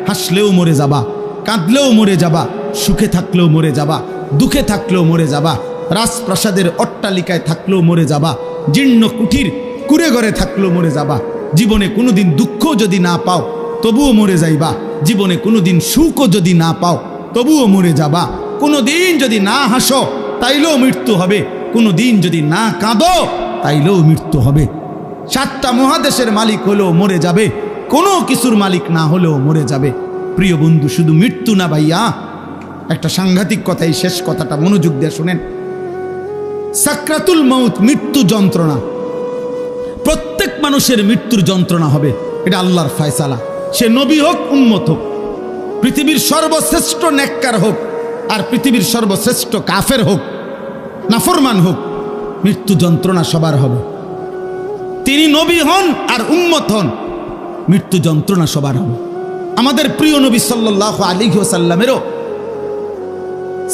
হাসলেও মরে যাবা, কাঁদলেও মরে যাবা, সুখে থাকলেও মরে যাবা, দুঃখে থাকলেও মরে যাবা, রাজপ্রাসাদের অট্টালিকায় থাকলেও মরে যাবা, জীর্ণ কুঠির কুড়ে ঘরে থাকলেও মরে যাবা। জীবনে কোনোদিন দুঃখ যদি না পাও তবুও মরে যাইবা, জীবনে কোনোদিন সুখও যদি না পাও তবুও মরে যাবা। কোনোদিন যদি না হাসো তাইলেও মৃত্যু হবে, কোনোদিন যদি না কাঁদো তাইলেও মৃত্যু হবে। 7টা মহাদেশের মালিক হলেও মরে যাবে, কোনো কিছুর মালিক না হলেও মরে যাবে। প্রিয় বন্ধু, শুধু মৃত্যু না ভাইয়া, একটা সাংঘাতিক কথা, এই শেষ কথাটা মনোযোগ দিয়ে শুনেন। সাকরাতুল মাউত, মৃত্যু যন্ত্রণা, প্রত্যেক মানুষের মৃত্যুর যন্ত্রণা হবে, এটা আল্লাহর ফয়সালা। সে নবী হোক, উম্মত হোক, পৃথিবীর সর্বশ্রেষ্ঠ নেককার হোক আর পৃথিবীর সর্বশ্রেষ্ঠ কাফের হোক, নাফরমান হোক, মৃত্যু যন্ত্রণা সবার হবে। তিনি নবী হন আর উম্মত হন, মৃত্যু যন্ত্রণা সবার হবে। আমাদের প্রিয় নবী সাল্লাল্লাহু আলাইহি ওয়াসাল্লামেরও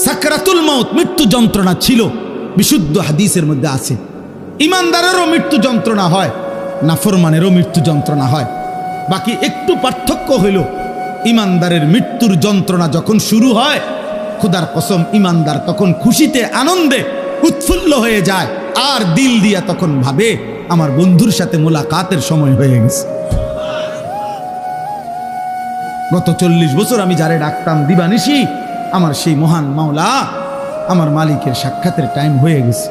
সাকরাতুল মাউত, মৃত্যু যন্ত্রণা ছিল, বিশুদ্ধ হাদিসের মধ্যে আছে। ইমানদারেরও মৃত্যু যন্ত্রণা হয়, নাফরমানেরও মৃত্যু যন্ত্রণা হয়। বাকি একটু পার্থক্য হইল, ইমানদারের মৃত্যুর যন্ত্রণা যখন শুরু হয়, খোদার কসম ইমানদার তখন খুশিতে আনন্দে উৎফুল্ল হয়ে যায়, আর দিল দিয়া তখন ভাবে আমার বন্ধুর সাথে মোলাকাতের সময় হয়ে গেছে। গত 40 বছর আমি যারে ডাকতাম দিবানিশি, আমার সেই মহান মাওলা, আমার মালিকের সাক্ষাতের টাইম হয়ে গেছে।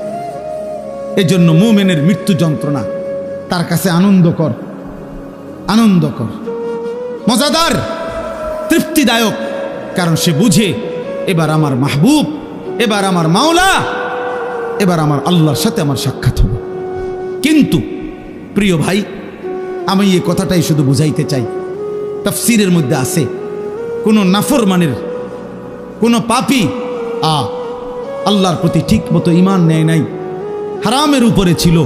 এজন্য মুমিনের মৃত্যু যন্ত্রণা তার কাছে আনন্দকর, আনন্দকর, মজাদার, তৃপ্তিদায়ক, কারণ সে বুঝে এবার আমার মাহবুব, এবার আমার মাওলা, এবার আমার আল্লাহর সাথে আমার সাক্ষাৎ হবে। কিন্তু প্রিয় ভাই, আমি এই কথাটাই শুধু বুঝাইতে চাই, তাফসীরের মধ্যে আছে কোন নাফরমানের, কোন পাপী আল্লাহর প্রতি ঠিক মতো ঈমান নেয় নাই, হারামের উপরে ছিল,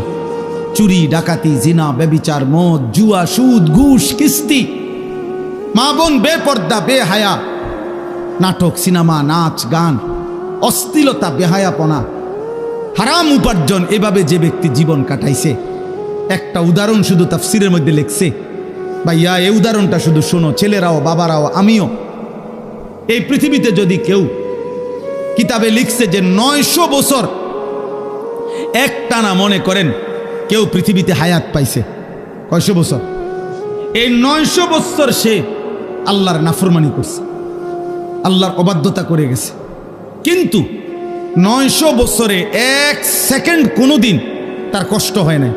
চুরি, ডাকাতি, জিনা, ব্যভিচার, মদ, জুয়া, সুদ, ঘুষ, কিস্তি, মা বোন বেপর্দা, বেহায়া, নাটক, সিনেমা, নাচ, গান, অশ্লীলতা, বেহায়াপনা, হারাম উপার্জন, এভাবে যে ব্যক্তি জীবন কাটাইছে, একটা উদাহরণ শুধু তাফসীরের মধ্যে লিখছে। ভাইয়া, এই উদাহরণটা শুধু শোনো, ছেলেরাও, বাবারাও, আমিও। এই পৃথিবীতে যদি কেউ, কিতাবে লিখছে যে 900 বছর একটানা, মনে করেন কেউ পৃথিবীতে হায়াত পাইছে, কয়শো বছর? এই 900 বছর সে আল্লাহর নাফরমানি করছে, আল্লাহর অবাধ্যতা করে গেছে। কিন্তু 900 বছরে 1 সেকেন্ড কোনোদিন তার কষ্ট হয় নাই,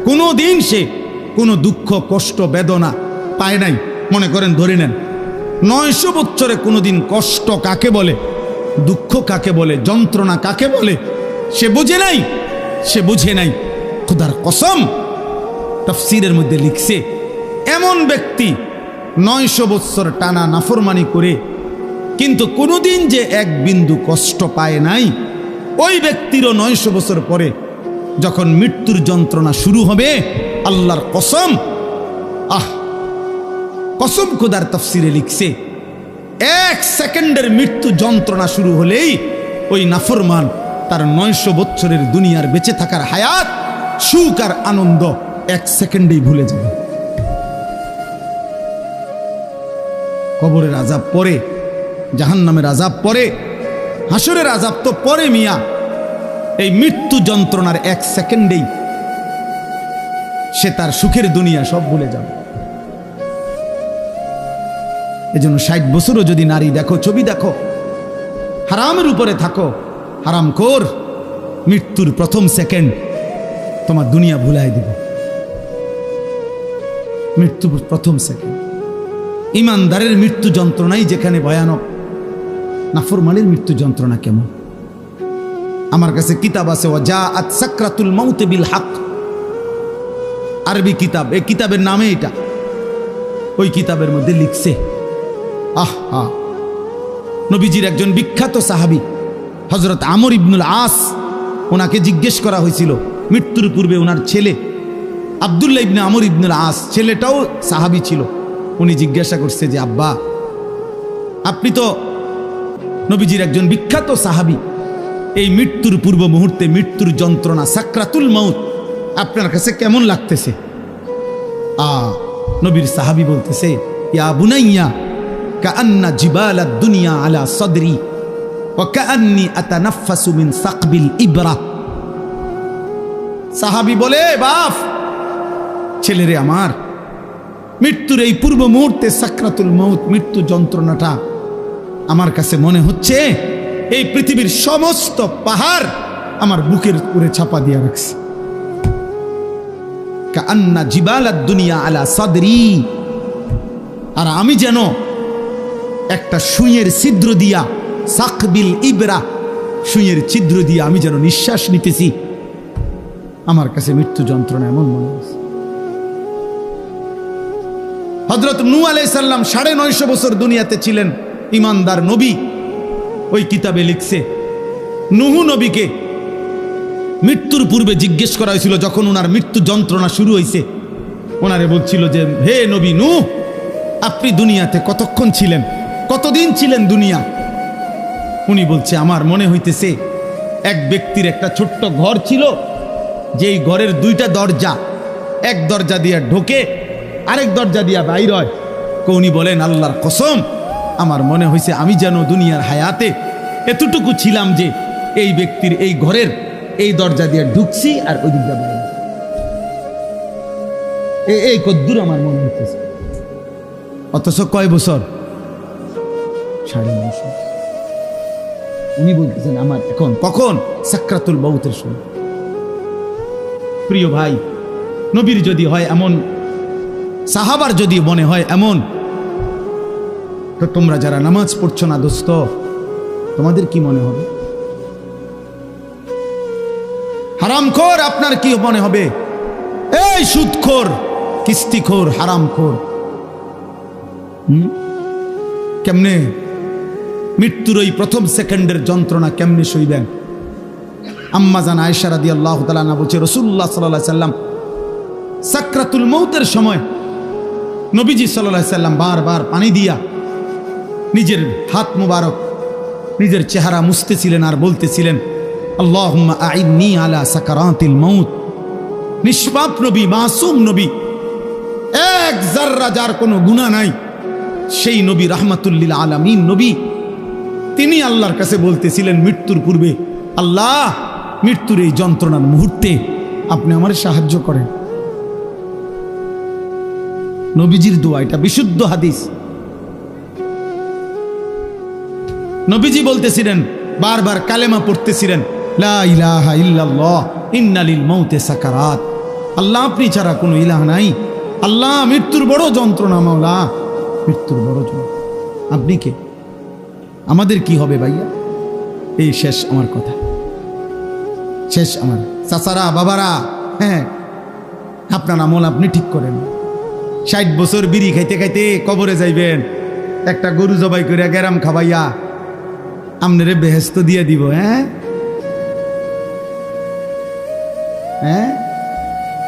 কোনোদিন সে কোনো দুঃখ, কষ্ট, বেদনা পায় নাই। মনে করেন, ধরে নেন 900 বছরে কোনোদিন কষ্ট কাকে বলে, দুঃখ কাকে বলে, যন্ত্রণা কাকে বলে সে বুঝে নাই, সে বুঝে নাই। খোদার কসম, তাফসীরের মধ্যে লিখছে, এমন ব্যক্তি 900 বছর টানা নাফরমানি করে কিন্তু কোনোদিন যে এক বিন্দু কষ্ট পায় নাই, ওই ব্যক্তিরও 900 বছর পরে যখন মৃত্যুর যন্ত্রণা শুরু হবে, আল্লাহর কসম, কসম খোদার তাফসীরে লিখছে, 1 সেকেন্ডের মৃত্যু যন্ত্রণা শুরু হলেই ওই নাফরমান তার 900 বছরের দুনিয়ার বেঁচে থাকার হায়াত, সুখ আর আনন্দ 1 সেকেন্ডেই ভুলে যাবে। কবরের আযাব পরে, জাহান্নামের আযাব পরে, হাসরের আযাব তো পরে মিয়া। এই মৃত্যু যন্ত্রণার 1 সেকেন্ডেই সে তার সুখের দুনিয়া সব ভুলে যাবে। এজন্য 60 বছরও যদি নারী দেখো, ছবি দেখো, হারামের উপরে থাকো, হারামখোর, মৃত্যুর প্রথম সেকেন্ড তোমার দুনিয়া ভুলাই দিবে। মৃত্যুর প্রথম সেকেন্ড। ইমানদারের মৃত্যু যন্ত্রণাই যেখানে ভয়ানক, নাফরমানের মৃত্যু যন্ত্রণা কেমন? আমার কাছে কিতাব আছে, ওয়াজাআত সাকরাতুল মাউত বিল হক, আরবি কিতাব, এই কিতাবের নামে এটা। ওই কিতাবের মধ্যে লিখছে, নবীজির একজন বিখ্যাত সাহাবী হযরত আমর ইবনুল আস, ওনাকে জিজ্ঞেস করা হয়েছিল মৃত্যুর পূর্বে, ওনার ছেলে আব্দুল্লাহ ইবনে আমর ইবনুল আস, ছেলেটাও সাহাবী ছিল। উনি জিজ্ঞাসা করছে যে, আব্বা, আপনি তো নবীজির একজন বিখ্যাত সাহাবী, এই মৃত্যুর পূর্ব মুহূর্তে মৃত্যুর যন্ত্রণা, সাকরাতুল মাউত আপনার কাছে কেমন লাগতেছে? নবীর সাহাবী বলতেছে, ইয়া বুনাইয়া, কাআন্না জিবালাদ দুনিয়া আলা সাদরি ওয়া কাআন্নী আতানাফাসু মিন সাকবিল ইবরা। সাহাবী বলে, বাপ ছেলেরে আমার, মৃত্যুর এই পূর্ব মুহূর্তে সাকরাতুল মউত, মৃত্যু যন্ত্রণাটা আমার কাছে মনে হচ্ছে এই পৃথিবীর সমস্ত পাহাড় আমার বুকের উপরে চাপা দিয়ে রাখছে। কাআন্না জিবালাদ দুনিয়া আলা সাদরি, আর আমি যেন একটা সুইয়ের ছিদ্র দিয়া, সাকবিল ইবরা, সুইয়ের ছিদ্র দিয়া আমি যেন নিঃশ্বাস নিতেছি। আমার কাছে মৃত্যু যন্ত্রণা এমন মনে হচ্ছে। হযরত নূহ আলাইহিস সালাম ৯৫০ বছর দুনিয়াতে ছিলেন, ইমানদার নবী। ওই কিতাবে লিখছে, নূহ নবীকে মৃত্যুর পূর্বে জিজ্ঞেস করা হয়েছিল, যখন ওনার মৃত্যু যন্ত্রণা শুরু হয়েছে, ওনারে বলছিল যে, হে নবী নূহ, আপনি দুনিয়াতে কতক্ষণ ছিলেন, কতদিন ছিলেন দুনিয়া? উনি বলছে, আমার মনে হইতেছে এক ব্যক্তির একটা ছোট্ট ঘর ছিল, যেই ঘরের দুইটা দরজা, এক দরজা দিয়ে ঢোকে, আরেক দরজা দিয়া বাইর হয়। উনি বলেন, আল্লাহর কসম, আমার মনে হয়েছে আমি যেন দুনিয়ার হায়াতে এতটুকু ছিলাম যে এই ব্যক্তির এই ঘরের এই দরজা দিয়ে ঢুকছি আর ওই দিকটা বাইরে, এই কদ্দুর আমার মনে হইতেছে। অথচ কয় বছর? ৯.৫ বছর। উনি বলতেছেন, আমার এখন কখন? সাকরাতুল মউতের সময়। প্রিয় ভাই, নবীর যদি হয় এমন, সাহাবার যদি মনে হয় এমন, তো তোমরা যারা নামাজ পড়ছো না দোস্ত, তোমাদের কি মনে হবে? হারামখোর আপনার কি মনে হবে? এই সুদখোর, কিস্তিখোর, হারামখোর, কেমনে মৃত্যুর ওই প্রথম সেকেন্ডের যন্ত্রণা কেমনে সইবেন? আম্মা জান আয়েশা রাদিয়াল্লাহু তাআলা আনহা বলছে, রাসূলুল্লাহ সাল্লাল্লাহু আলাইহি সাল্লাম সাকরাতুল মউতের নবীজি সাল্লাল্লাহু আলাইহি সাল্লাম বারবার পানি দিয়া নিজের হাত মুবারক, নিজের চেহারা মুছতেছিলেন আর বলতেছিলেন, আল্লাহুম্মা আইন্নী আলা সাকারাতিল মউত। নিষ্পাপ নবী, মাসুম নবী, এক যাররা যার কোনো গুনাহ নাই, সেই নবী রাহমাতুল লিল আলামিন নবী, তিনি আল্লাহর কাছে বলতেছিলেন মৃত্যুর পূর্বে, আল্লাহ, মৃত্যুর এই যন্ত্রণার মুহূর্তে আপনি আমার সাহায্য করেন। নবীজির দোয়া, এটা বিশুদ্ধ হাদিস। নবীজি বলতেছিলেন, বারবার কালেমা পড়তেছিলেন, লা ইলাহা ইল্লাল্লাহ ইন্না লিল মাউতি সাকারাত। আল্লাহ, আপনি ছাড়া কোনো ইলাহ নাই। আল্লাহ, মৃত্যুর বড় যন্ত্রণা, মাওলা, মৃত্যুর বড় যন্ত্রণা। আপনি কে? আমাদের কি হবে ভাইয়া? এই শেষ আমার কথা, শেষ আমার। চাচারা, বাবারা, হ্যাঁ, আপনার আমল আপনি ঠিক করেন। ৬০ বছর বিড়ি খাইতে খাইতে কবরে যাইবেন, একটা গরু জবাই করে গেরাম খাবাইয়া আমনেরে বেহেস্ত দিয়ে দিব। হ্যাঁ হ্যাঁ,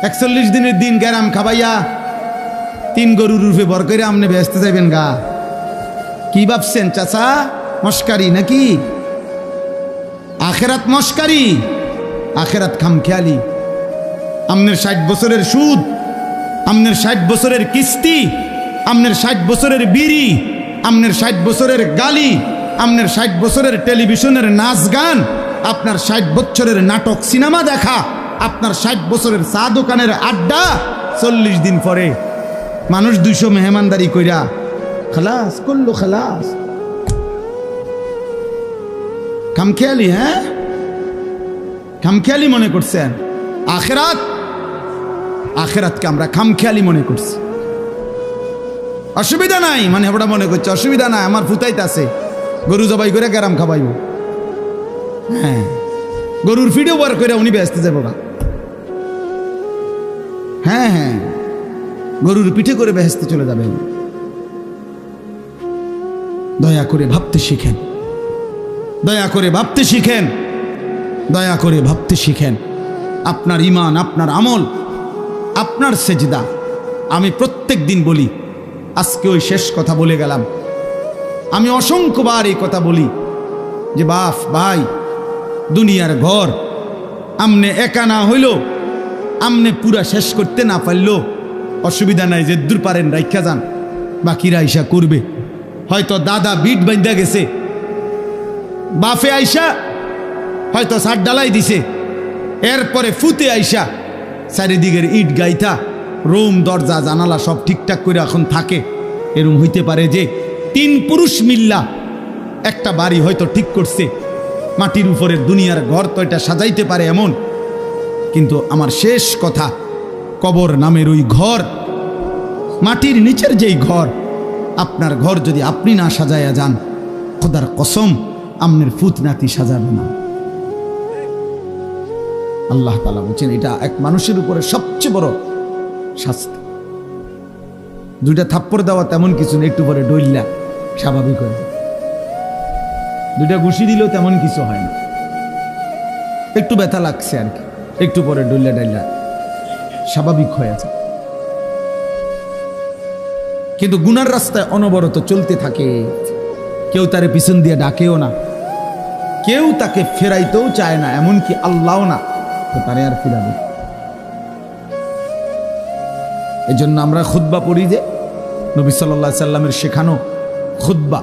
৪১ দিনের দিন গেরাম খাবাইয়া ৩ গরুর রূপে বর করে আমনে বেহেস্ত যাইবেন গা। কি ভাবছেন চাচা? মস্কারি নাকি? আখেরাত মস্কারি, আখেরাত খামখেয়ালি। আমনের ৬০ বছরের সুদ, আমনের ৬০ বছরের কিস্তি, আমনের ৬০ বছরের বিড়ি, আমনের ৬০ বছরের গালি, আমনের ৬০ বছরের টেলিভিশনের নাচ গান, আপনার ৬০ বছরের নাটক সিনেমা দেখা, আপনার ৬০ বছরের চা দোকানের আড্ডা, ৪০ দিন পরে মানুষ ২০০ মেহমানদারি কইরা খালাস করলো, খালাস। খামখেয়ালি, হ্যাঁ, খামখেয়ালি মনে করছেন। আখেরাত, আখেরাতকে আমরা খামখেয়ালি মনে করছি। অসুবিধা নাই মানে ওটা মনে করছে, অসুবিধা নাই, আমার ফুতাইতে আছে, গরু জবাই করে গেরাম খাবাইব। হ্যাঁ, গরুর ফিডও বার করে উনি ব্যস্ত যাবো না। হ্যাঁ হ্যাঁ, গরুর পিঠে করে বেহেস্তে চলে যাবে। দয়া করে ভাবতে শিখেন, দয়া করে ভাবতে শিখেন, দয়া করে ভাবতে শিখেন। আপনার ঈমান, আপনার আমল, আপনার সেজদা। আমি প্রত্যেক দিন বলি, আজকে ওই শেষ কথা বলে গেলাম। আমি অসংখ্যবার এই কথা বলি যে বাপ ভাই, দুনিয়ার ঘর আমনে একা না হইল, আমনে পুরা শেষ করতে না পারল অসুবিধা নাই, যে দূর পারেন রাইখা যান, বাকিরা ইসা করবে। হয়তো দাদা বিট বান্ধা গেছে, বাফে আইসা হয়তো ছাদ ডালাই দিছে, এরপরে ফুতে আইসা চারিদিকের ইট গাইথা রুম দরজা জানালা সব ঠিকঠাক করে এখন থাকে। এরম হইতে পারে যে 3 পুরুষ মিল্লা একটা বাড়ি হয়তো ঠিক করছে, মাটির উপরের দুনিয়ার ঘর তো এটা সাজাইতে পারে এমন। কিন্তু আমার শেষ কথা, কবর নামের ওই ঘর, মাটির নিচের যেই ঘর, আপনার ঘর যদি আপনি না সাজাইয়া যান, খোদার কসম আমনের ফুত নাতি সাজাবে না। আল্লাহ তাআলা বলছেন এটা এক মানুষের উপরে সবচেয়ে বড় শাস্তি। 2টা থাপ্পড় দেওয়া তেমন কিছু নেই, একটু পরে ডইল্লা স্বাভাবিক হয়ে যায়। 2টা ঘুষি দিলেও তেমন কিছু হয় না, একটু ব্যথা লাগছে আর কি, একটু পরে ডইল্লা ডাইল্লা স্বাভাবিক হয়ে যায়। কিন্তু গুনার রাস্তায় অনবরত চলতে থাকে, কেউ তারে পিছন দিয়ে ডাকেও না, কেউ তাকে ফেরাইতেও চায় না, এমনকি আল্লাহও না, তো তারে আর ফিরাবে। এই জন্য আমরা খুতবা পড়ি যে নবী সাল্লাল্লাহু আলাইহি সাল্লামের শেখানো খুতবা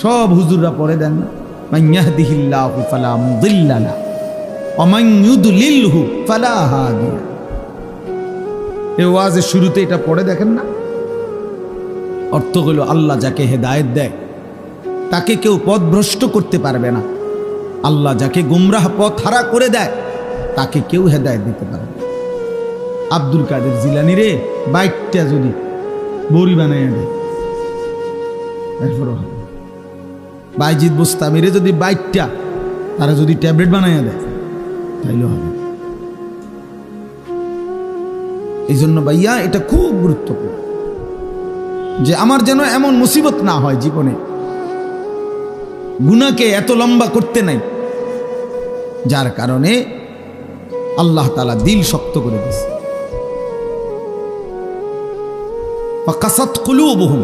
সব হুজুররা পড়ে দেন না, মান ইয়াহদিহিল্লাহু ফালা মুদিল্লা লাহু ওয়া মান ইউদ্লিলহু ফালা হাদিয়া। এই ওয়াজের শুরুতে এটা পড়ে দেখেন না, অর্থ হলো আল্লাহ যাকে হেদায়েত দেয় তাকে কেউ পথভ্রষ্ট করতে পারবে না, আল্লাহ যাকে গুমরাহ পথ হারা করে দেয় তাকে কেউ হেদায়েত দিতে পারবে না। আব্দুল কাদের জিলানী রে বাইকটা যদি বড়ি বানাইয়া দেয় এরপরও হবে, বাইজিদ বোস্তামিরে যদি বাইকটা তারা যদি ট্যাবলেট বানাইয়া দেয় তাইলেও হবে। এই জন্য ভাইয়া এটা খুব গুরুত্বপূর্ণ যে আমার যেন এমন মুসিবত না হয় জীবনে, গুনাহকে এত লম্বা করতে নাই, যার কারণে আল্লাহ তাআলা দিল শক্ত করে দিয়েছে। ফাকাসাত কুলুবুহুম,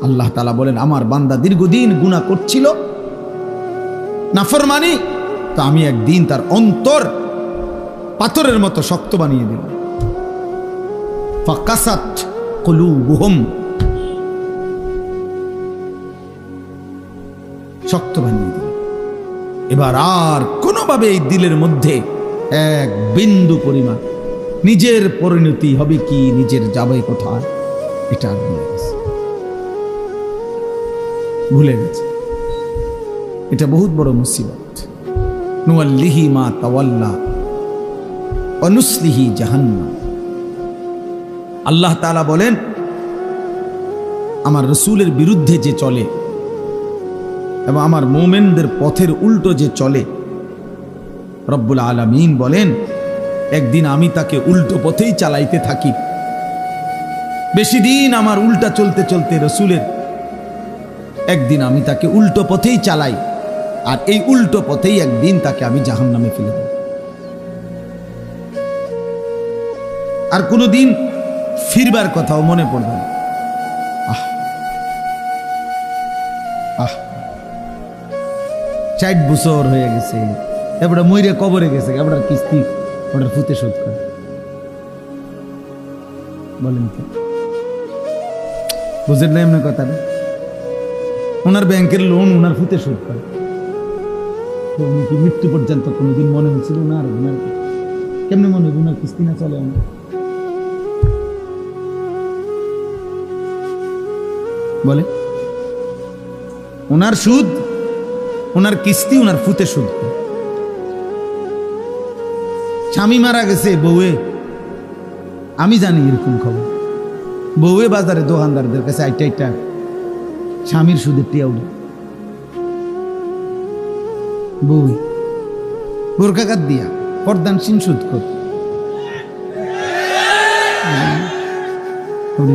আল্লাহ তাআলা বলেন আমার বান্দা দীর্ঘদিন গুনাহ করছিল, নাফরমানি, তো আমি একদিন তার অন্তর পাথরের মতো শক্ত বানিয়ে দিলাম। ফাকাসাত কুলুবুহুম, শক্ত বানিয়ে দিল। এবার আর কোনোভাবে এই দিলের মধ্যে এক বিন্দু পরিমাণ নিজের পরিণতি হবে কি, নিজের যাবে কোথায়, এটা আর ভুলে গেছে। এটা বহুত বড় মুসিবত। নুয়াল্লিহি মা তাওয়াল্লা ওয়া নুসলিহি জাহান্নাম। আল্লাহ তাআলা বলেন আমার রাসূলের বিরুদ্ধে যে চলে এবং আমার মুমিনদের পথের উল্টো যে চলে, রব্বুল আলামিন বলেন একদিন আমি তাকে উল্টো পথেই চালাইতে থাকি। বেশি দিন আমার উল্টা চলতে চলতে রাসূলের একদিন আমি তাকে উল্টো পথেই চালাই, আর এই উল্টো পথেই একদিন তাকে আমি জাহান্নামে ফেলে দেব। আর কোনোদিন ফিরবার কথাও মনে পড়বে না। আহ আহ 60 বছর হয়ে গেছে, এবারে মইরে কবরে গেছে, এবার কিস্তি ওটার ফুতে শোধ করে, বলেন তো বুঝেন না এমনি কথাটা? ওনার ব্যাংকের লোন ওনার ফুতে শোধ করে, তো উনি কি মৃত্যু পর্যন্ত কোনোদিন মনে হয়েছিল না? আর ওনার কেমনে মনে হয় ওনার কিস্তি না চলে? আমার বলে ওনার সুদ, ওনার কিস্তি ওনার ফুতে সুদ। স্বামী মারা গেছে, বউয়ে, আমি জানি এরকম খবর, বউয়ে বাজারে দোকানদারদের কাছে আইটা স্বামীর সুদের টিয়া উঠে, বউ বোরকাঘাত দিয়া পর্দানসীন সুদ কর,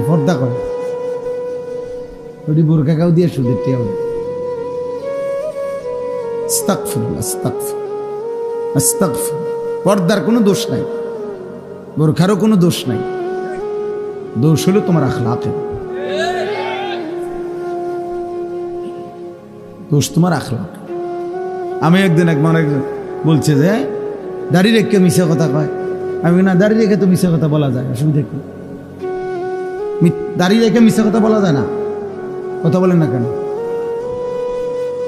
পর্দা করে বোরকাগাও দিয়ে সুদের টিয়া উঠে। আস্তাগফিরুল্লাহ, আস্তাগফিরুল্লাহ, আস্তাগফিরুল্লাহ। পর্দার কোনো দোষ নাই, বোরখারও কোনো দোষ নাই, দোষ হলো তোমার আখলাকের, দোষ তোমার আখলাক। আমি একদিন একজন বলছে যে দাড়ি রেখে মিশা কথা কয়, আমি না দাড়ি রেখে তো মিশা কথা বলা যায়, অসুবিধা কি? দাড়ি রেখে মিশা কথা বলা যায় না? কথা বলেন না কেন?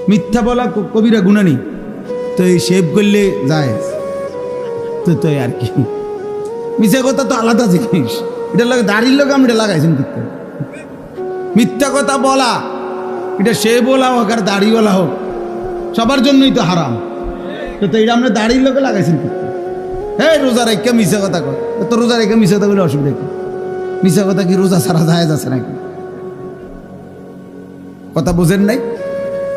মিথ্যা বলা কবিরা গুনাহ নেই, তো এই শেভ করলে যায় তো আর কি। মিথ্যা কথা তো আলাদা জিনিস, এটা লাগে দাড়ির লোক আমি এটা লাগাইছেন কিন্তু। মিথ্যা কথা বলা এটা সে বলা হোক আর দাড়িওয়ালা হোক সবার জন্যই তো হারাম। তো এটা আমরা দাড়ির লোকে লাগাইছেন কিন্তু। হ্যাঁ, রোজা রেখে মিশা কথা কর, তো রোজা রেখে মিশা কথা বলে অসুবিধা কি? মিশা কথা কি রোজা ছাড়া যায় যাচ্ছে নাকি? কথা বোঝেন নাই?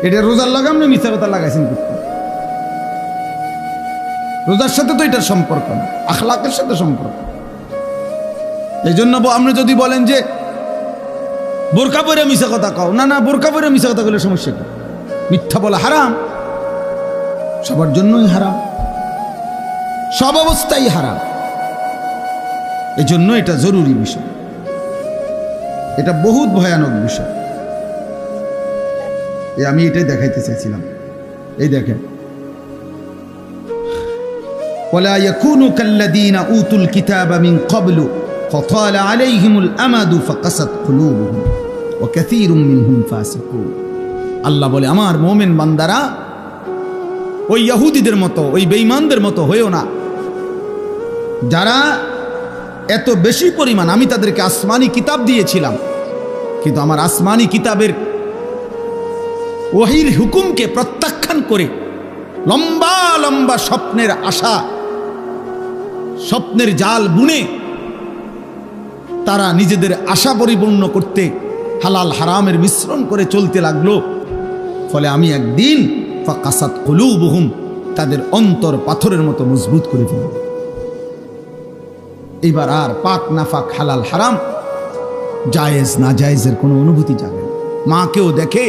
এটা রোজার লাগাম না, মিশা কথা লাগাইছেন কিন্তু। রোজার সাথে তো এটার সম্পর্ক না, আখলাকের সাথে সম্পর্ক। এই জন্য আপনি যদি বলেন যে বোরকা পরে মিশা কথা কও, না না, বোরকা পরে মিশা কথা বলে সমস্যা কি? মিথ্যা বলা হারাম, সবার জন্যই হারাম, সব অবস্থায় হারাম। এই জন্য এটা জরুরি বিষয়, এটা বহুত ভয়ানক বিষয়। আমি এটাই দেখাইতে চাইছিলাম। এই দেখেন, ওয়ালা ইয়াকুনু কাল্লাযীনা উতুল কিতাবা মিন ক্বাবলু ফাতালা আলাইহিমুল আমাদু ফাকাসাত কুলুবুহুম ওয়া কাসীরুম মিনহুম ফাসিকুন। আল্লাহ বলে, আমার মুমিন বান্দারা ওই ইহুদিদের মতো, ওই বেঈমানদের মতো হয়েও না, যারা এত বেশি পরিমাণ, আমি তাদেরকে আসমানি কিতাব দিয়েছিলাম, কিন্তু আমার আসমানি কিতাবের ওহীর হুকুমকে প্রত্যাখ্যান করে লম্বা লম্বা স্বপ্নের আশা, স্বপ্নের জাল বুনে তারা নিজেদের আশা পরিপূর্ণ করতে হালাল হারামের মিশ্রণ করে চলতে লাগলো। ফলে আমি একদিন ফাকাসাত কুলুবুহুম, তাদের অন্তর পাথরের মতো মজবুত করে ফেলব। এবার আর পাক নাফাক, হালাল হারাম, জায়েজ না জায়েজের কোনো অনুভূতি যাবে না। মাকেও দেখে,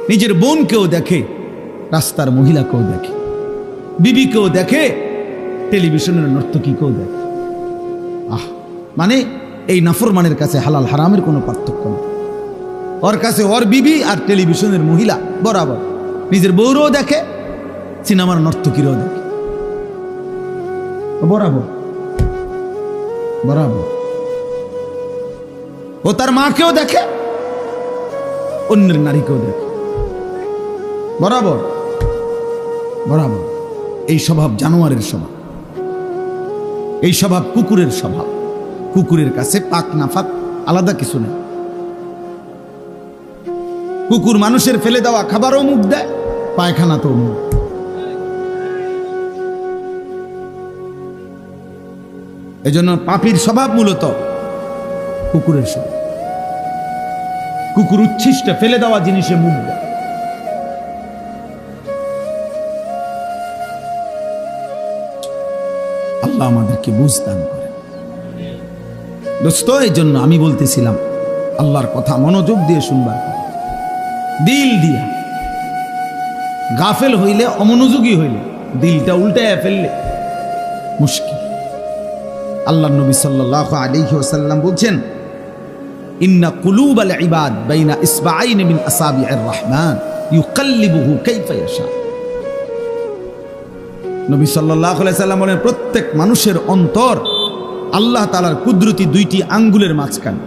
নিজের বোনকেও দেখে, রাস্তার মহিলাকেও দেখে, বিবিকেও দেখে, টেলিভিশনের নর্তকীকেও দেখে। মানে এই নাফরমানের কাছে হালাল হারামের কোনো পার্থক্য নেই। ওর কাছে ওর বিবি আর টেলিভিশনের মহিলা বরাবর। নিজের বউরও দেখে, সিনেমার নর্তকীরও দেখে, বরাবর বরাবর। ও তার মাকেও দেখে, অন্যের নারীকেও দেখে, বরাবর বরাবর। এই স্বভাব জানোয়ারের স্বভাব, এই স্বভাব কুকুরের স্বভাব। কুকুরের কাছে পাক নাফাক আলাদা কিছু নেই। কুকুর মানুষের ফেলে দেওয়া খাবারও মুখ দেয়, পায়খানা তো মুখ। এই জন্য পাপীর স্বভাব মূলত কুকুরের স্বভাব। কুকুর উচ্ছিষ্ট ফেলে দেওয়া জিনিসে মুখ দেয়। আল্লাহ আমাদেরকে বুঝ দান করেন। দোস্ত, এই জন্য আমি বলতেছিলাম আল্লাহর কথা মনোযোগ দিয়ে শুনবার, দিল দিয়া। গাফেল হইলে, অমনোযোগী হইলে, দিলটা উল্টায় ফেললে মুশকিল। আল্লাহ নবী সাল্লাল্লাহু আলাইহি ওয়াসাল্লাম বলছেন, ইন্না কুলুবাল ইবাদ বাইনা ইসবাআইন মিন আসাবি'ir রহমান ইউকাল্লিবুহু কাইফা ইয়াশা। নবী সাল্লাল্লাহু আলাইহি ওয়াসাল্লাম বলেন, প্রত্যেক মানুষের অন্তর আল্লাহ তাআলার কুদরতি দুইটি আঙ্গুলের মাঝখানে,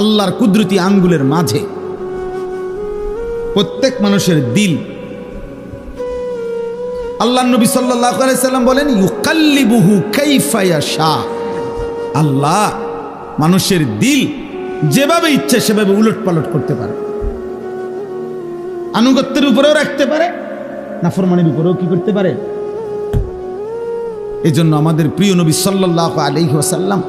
আল্লাহর কুদরতি আঙ্গুলের মাঝে। প্রত্যেক মানুষের দিল, আল্লাহ নবী সাল্লাল্লাহু আলাইহি ওয়াসাল্লাম বলেন, ইউকাল্লিবুহু কাইফা ইয়াশা। আল্লাহ মানুষের দিল যেভাবে ইচ্ছে সেভাবে উলটপালট করতে পারে। আনুগত্যের উপরেও রাখতে পারে, নাফরমানির উপরেও কি করতে পারে। এই জন্য আমাদের প্রিয় নবী সাল্লাল্লাহু আলাইহি ওয়াসাল্লাম,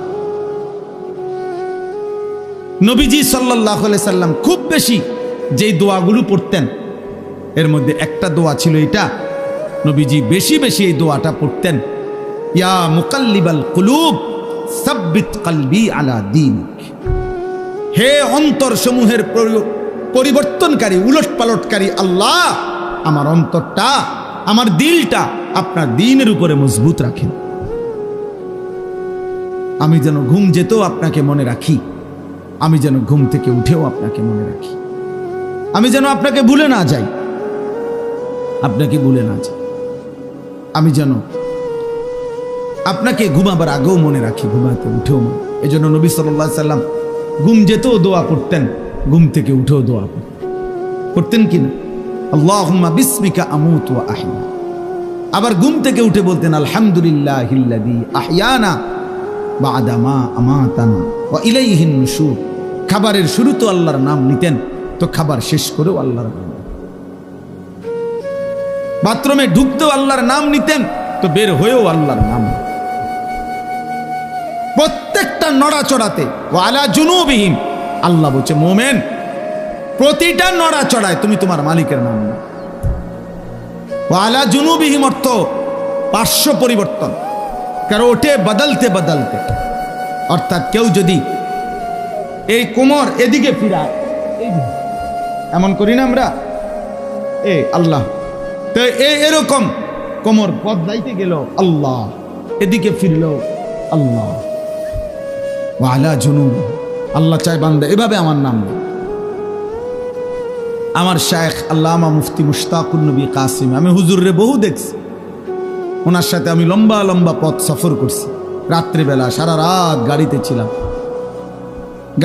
নবীজি সাল্লাল্লাহু আলাইহি সাল্লাম খুব বেশি যেই দোয়াগুলো পড়তেন, এর মধ্যে একটা দোয়া ছিল এটা। নবীজি বেশি বেশি এই দোয়াটা পড়তেন, ইয়া মুকাল্লিবাল কুলুব সাব্বিত কলবি আলা দীনিক। হে অন্তর সমূহের পরিবর্তনকারী, উলটপালটকারী আল্লাহ, আমার অন্তরটা, আমার দিলটা আপনার দ্বীনের উপরে মজবুত রাখেন। আমি যেন ঘুম যেতেও আপনাকে মনে রাখি, আমি যেন ঘুম থেকে উঠেও আপনাকে মনে রাখি, আমি যেন আপনাকে ভুলে না যাই, আপনাকে ভুলে না যাই। আমি যেন আপনাকে ঘুমাবার আগেও মনে রাখি, ঘুমাতে উঠেও মনে। এই জন্য নবী সাল্লাল্লাহু আলাইহি সাল্লাম ঘুম যেতেও দোয়া করতেন, ঘুম থেকে উঠেও দোয়া করতেন কিনা? আল্লাহুম্মা বিসমিকা আমুতু ওয়া আহয়া। আবার ঘুম থেকে উঠে বলতেন আলহামদুলিল্লাহিল্লাযী আহয়ানা বা'দা মা আমাতানা ওয়া ইলাইহিন নুশুর। খাবারের শুরু তো আল্লাহর নাম নিতেন, তো খাবার শেষ করেও আল্লাহর নাম। বাথরুমে ঢুকতেও আল্লাহর নাম নিতেন, তো বের হয়েও আল্লাহর নাম। প্রত্যেকটা নড়াচড়াতে ওয়া আলা জুনুবিহিম, আল্লাহ বলছে মোমেন প্রতিটা নড়াচড়ায় তুমি তোমার মালিকের নাম নাও। ওয়া আলা জুনুবিহিম অর্থ পার্শ্ব পরিবর্তন, কারণ ওঠে বদলতে বদলতে। অর্থাৎ কেউ যদি এই কোমর এদিকে ফিরায়, এমন করি না আমরা, আল্লাহ, তো এরকম কোমর বদলাইতে গেল আল্লাহ, এদিকে ফিরল আল্লাহ। ওয়া আলা জুনুব, আল্লাহ চাই বান্দা এভাবে আমার নাম নেই। আমার শায়েখ আল্লামা মুফতি মুশতাকুন নবী কাসিম, আমি হুজুরে বহু দেখছি, ওনার সাথে আমি লম্বা লম্বা পথ সফর করছি। রাত্রিবেলা সারা রাত গাড়িতে ছিলাম,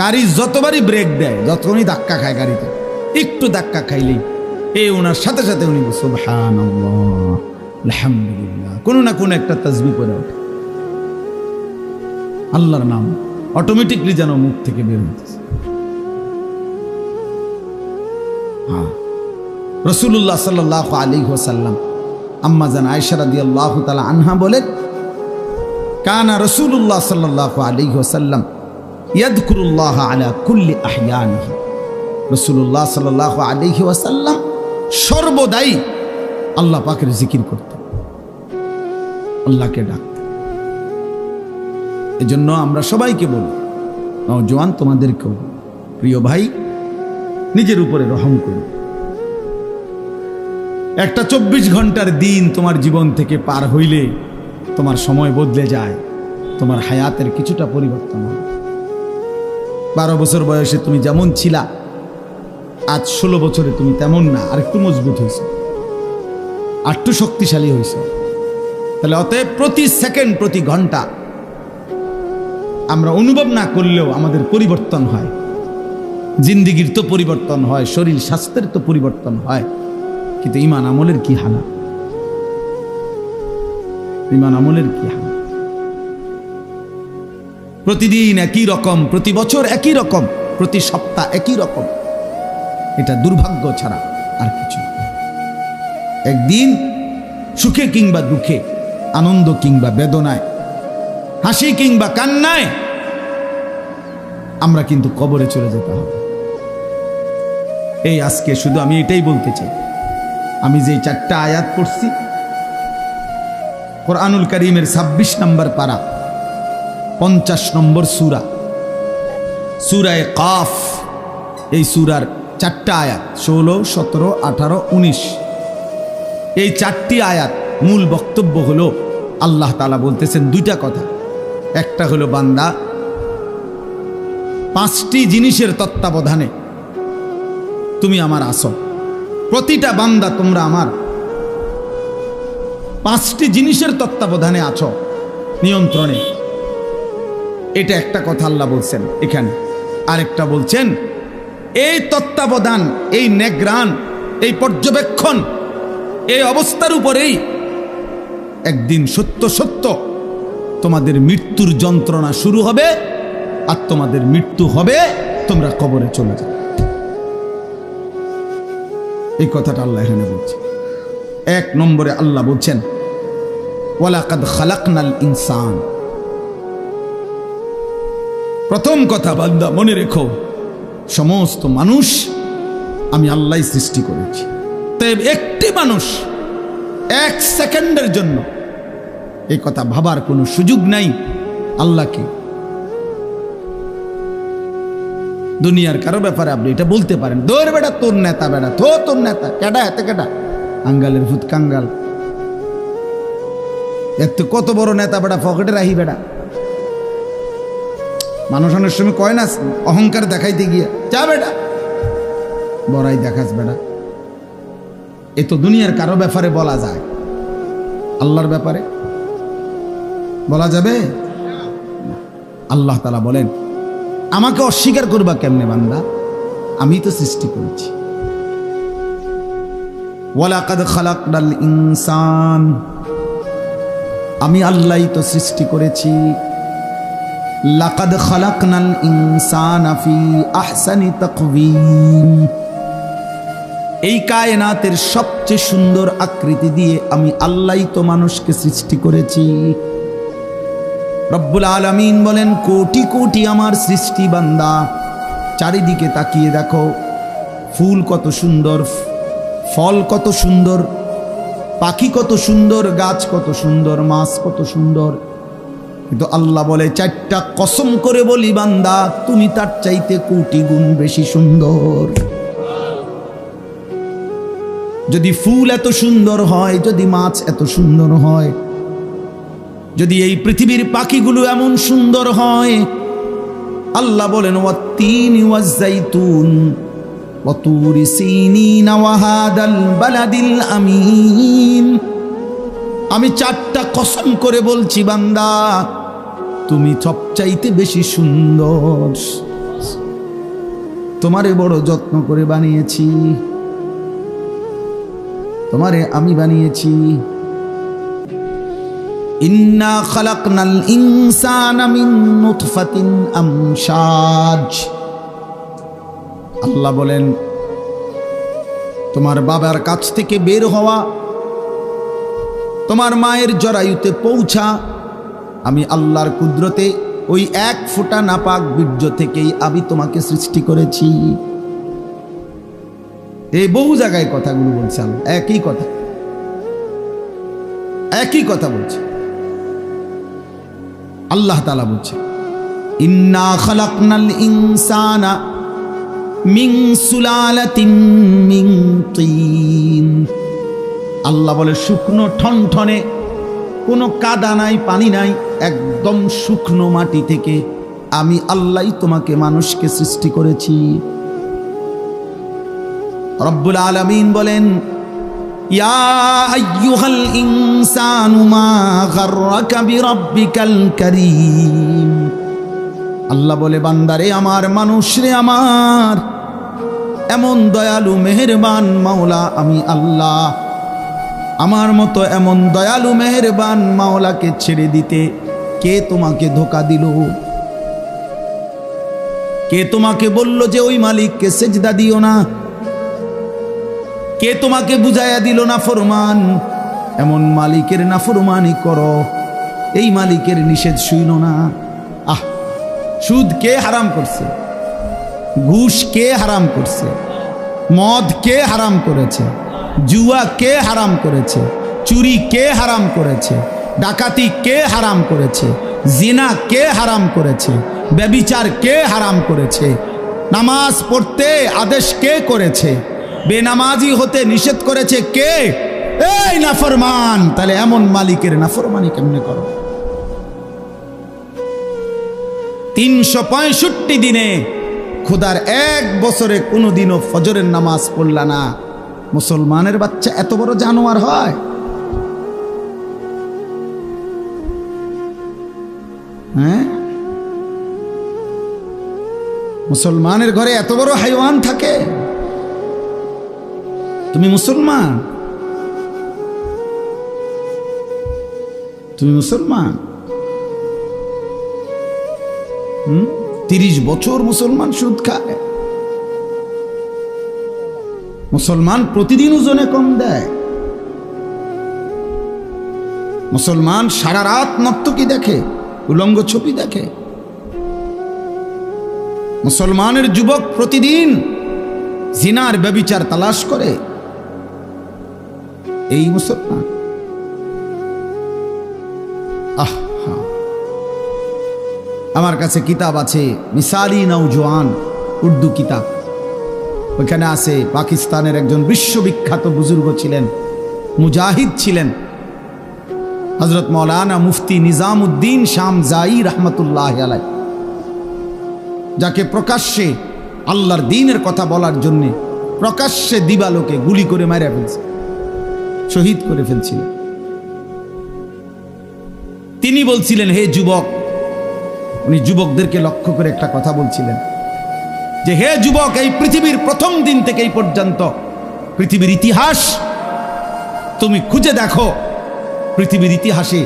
গাড়ি যতবারই ব্রেক দেয়, যতক্ষণই ধাক্কা খায় গাড়িতে, একটু ধাক্কা খাইলেই ওনার সাথে সাথে উনি সুবহানাল্লাহ আলহামদুলিল্লাহ কোনো না কোনো একটা তাসবিহ পড়ে ওঠে, আল্লাহর নাম অটোমেটিকলি যেন মুখ থেকে বের হতেছে। রাসূলুল্লাহ সাল্লাল্লাহু আলাইহি ওয়াসাল্লাম আম্মা জান আয়েশা রাদিয়াল্লাহু তাআলা আনহা বলেন, কানা রাসূলুল্লাহ সাল্লাল্লাহু আলাইহি ওয়াসাল্লাম ইয়াযকুরুল্লাহ আলা কুল্লি আহয়ানিহি। রাসূলুল্লাহ সাল্লাল্লাহু আলাইহি ওয়াসাল্লাম সর্বদাই আল্লাহ পাকের জিকির করতেন, আল্লাহকে ডাকতেন। এজন্য আমরা সবাইকে বলি, নওজোয়ান তোমাদেরকেও, প্রিয় ভাই, নিজের উপরে রহম করুন। একটা 24 ঘন্টার দিন তোমার জীবন থেকে পার হইলে তোমার সময় বদলে যায়, তোমার হায়াতের কিছুটা পরিবর্তন হয়। 12 বছর বয়সে তুমি যেমন ছিলা, আজ 16 বছরে তুমি তেমন না, আর একটু মজবুত হয়েছে, আর একটু শক্তিশালী হয়েছে। তাহলে অতএব প্রতি সেকেন্ড, প্রতি ঘন্টা আমরা অনুভব না করলেও আমাদের পরিবর্তন হয়। জিন্দিগির তো পরিবর্তন হয়, শরীর স্বাস্থ্যের তো পরিবর্তন হয়, কিন্তু ঈমান আমলের কি হালাত, ঈমান আমলের কি হালাত? প্রতিদিন একই রকম, প্রতি বছর একই রকম, প্রতি সপ্তাহ একই রকম। এটা দুর্ভাগ্য ছাড়া আর কিছু। একদিন সুখে কিংবা দুঃখে, আনন্দ কিংবা বেদনায়, হাসি কিংবা কান্নায় আমরা কিন্তু কবরে চলে যেতে হবে। এই আজকে শুধু আমি এটাই বলতে চাই, আমি যে 4টা আয়াত পড়ছি, কোরআনুল কারীমের 26 নম্বর পারা, 50 নম্বর সূরা, সূরায়ে কাফ। এই সূরার 4টা আয়াত 16, 17, 18, 19। এই 4টি আয়াত মূল বক্তব্য হলো আল্লাহ তাআলা বলতেছেন 2টা কথা। একটা হলো বান্দা 5টি জিনিসের তত্ত্বাবধানে তুমি আমার আসো, প্রতিটা বান্দা তোমরা আমার 5টি জিনিসের তত্ত্বাবধানে আছো, নিয়ন্ত্রণে। এটা একটা কথা আল্লাহ বলছেন এখানে। আরেকটা বলছেন এই তত্ত্বাবধান, এই নেগ্রান, এই পর্যবেক্ষণ, এই অবস্থার উপরেই একদিন সত্য সত্য তোমাদের মৃত্যুর যন্ত্রণা শুরু হবে, আর তোমাদের মৃত্যু হবে, তোমরা কবরে চলে যাবে। এই কথাটা আল্লাহ এখানে বলছে। 1 নম্বরে আল্লাহ বলছেন ওয়ালাকাদ খালাকনাল ইনসান। প্রথম কথা বান্দা মনে রেখো, সমস্ত মানুষ আমি আল্লাহই সৃষ্টি করেছি। তাই একটি মানুষ 1 সেকেন্ডের জন্য এই কথা ভাবার কোনো সুযোগ নাই আল্লাহকে, দুনিয়ার কারো ব্যাপারে আপনি এটা বলতে পারেন, দৌড় বেটা তোর নেতা, বেটা তোর নেতা, কেডা এত কেডা, আঙ্গালের ভূত কাঙ্গাল, এত কত বড় নেতা বেটা, পকেটে রাহি বেটা। মানুষ অনেক সময় কয় না অহংকার দেখাইতে গিয়ে, যা বেটা বড়াই দেখাস বেটা। এ তো দুনিয়ার কারো ব্যাপারে বলা যায়, আল্লাহর ব্যাপারে বলা যাবে? আল্লাহ তাআলা বলেন আমাকে অস্বীকার করবা কেমনে বান্দা? আমি তো সৃষ্টি করেছি। ওয়ালাকাদ খালাকনাল ইনসান, আমি আল্লাহই তো সৃষ্টি করেছি। লাকাদ খালাকনাল ইনসানা ফি আহসানি তাকওয়িম, এই কায়নাতের সবচেয়ে সুন্দর আকৃতি দিয়ে আমি আল্লাহই তো মানুষকে সৃষ্টি করেছি। রব্বুল আলামিন বলেন, কোটি কোটি আমার সৃষ্টি বান্দা, চারিদিকে তাকিয়ে দেখো, ফুল কত সুন্দর, ফল কত সুন্দর, পাখি কত সুন্দর, গাছ কত সুন্দর, মাছ কত সুন্দর। কিন্তু আল্লাহ বলে, চারটা কসম করে বলি বান্দা, তুমি তার চাইতে কোটি গুণ বেশি সুন্দর। যদি ফুল এত সুন্দর হয়, যদি মাছ এত সুন্দর হয়, যদি এই পৃথিবীর পাখিগুলো এমন সুন্দর হয়, আল্লাহ বলেন, ওয়াত্তিনি ওয়াজ্জাইতুন ওয়া তুরি সিনিন ওয়া হাদাল বালাদিল আমিন, আমি চারটা কসম করে বলছি বান্দা, তুমি সবচাইতে বেশি সুন্দর। তোমারে বড় যত্ন করে বানিয়েছি, তোমারে আমি বানিয়েছি। ইন্না খালাকনাল ইনসানা মিন নুতফাতিন আমশাজ, আল্লাহ বলেন, তোমার বাবার কাছ থেকে বের হওয়া, তোমার মায়ের জরায়ুতে পৌঁছা, আমি আল্লাহর কুদরতে ওই এক ফোঁটা নাপাক বীর্য থেকেই আমি তোমাকে সৃষ্টি করেছি। এই বহু জায়গায় কথাগুলো বলছে আল্লাহ, একই কথা, একই কথা বলছে আল্লাহ তাআলা বলছে, ইন্না খালাকনাল ইনসানা মিন সুলালাতিন মিন তিন, আল্লাহ বলে শুকনো ঠনঠনে, কোনো কাদা নাই, পানি নাই, একদম শুকনো মাটি থেকে আমি আল্লাহই তোমাকে মানুষকে সৃষ্টি করেছি। রব্বুল আলামিন বলেন, ইয়া আইয়ুহাল ইনসানু মা গাররাকা বিরাব্বিকাল কারীম, আল্লাহ বলে, বান্দারে আমার, মানুষ রে আমার, এমন দয়ালু মেহেরবান মাওলা আমি আল্লাহ, আমার মতো এমন দয়ালু মেহেরবান মাওলাকে ছেড়ে দিতে কে তোমাকে ধোঁকা দিল? কে তোমাকে বলল যে ওই মালিককে সেজদা দিও না? কে তোমাকে বুঝাইয়া দিল না ফরমান, এমন মালিকের নাফরমানি করো, এই মালিকের নিষেধ শুইনো না? আহ, সুদ কে হারাম করছে? ঘুষ কে হারাম করছে? মদ কে হারাম করেছে? জুয়া কে হারাম করেছে? চুরি কে হারাম করেছে? ডাকাতি কে হারাম করেছে? জিনা কে হারাম করেছে? ব্যভিচার কে হারাম করেছে? নামাজ পড়তে আদেশ কে করেছে? বেনামাজি হতে নিষেধ করেছে কে? এই নাফরমান। তাহলে এমন মালিকের নাফরমানি কেমনে করো? 365 দিনে খোদার এক বছরে কোনোদিনও ফজরের নামাজ পড়লা না, মুসলমানের বাচ্চা এত বড় জানোয়ার হয়? হ্যাঁ, মুসলমানের ঘরে এত বড় হাইওয়ান থাকে? তুমি মুসলমান, তুমি মুসলমান। 30 বছর মুসলমান সুদ খায়। মুসলমান প্রতিদিন ওজনে কম দেয়। মুসলমান সারা রাত নর্তকী দেখে, উলঙ্গ ছবি দেখে। মুসলমানের যুবক প্রতিদিন জিনার ব্যভিচার তালাশ করে। এই মুসলমান। আমার কাছে কিতাব আছে, মিসালি নওজোয়ান, উর্দু কিতাব। ওইখানে আছে পাকিস্তানের একজন বিশ্ববিখ্যাত বুজুর্গ ছিলেন, মুজাহিদ ছিলেন, হযরত মৌলানা মুফতি নিজামউদ্দিন শামজাই রহমতুল্লাহ আলাইহ, যাকে প্রকাশ্যে আল্লাহর দ্বীনের কথা বলার জন্য প্রকাশ্যে দিবালোকে গুলি করে মারা ফেলছে, শহীদ করে ফেলছিলেন। তিনি বলছিলেন, হে যুবক, উনি যুবকদেরকে লক্ষ্য করে একটা কথা বলছিলেন যে হে যুবক, এই পৃথিবীর প্রথম দিন থেকে এই পর্যন্ত পৃথিবীর ইতিহাস তুমি খুঁজে দেখো। পৃথিবীর ইতিহাসে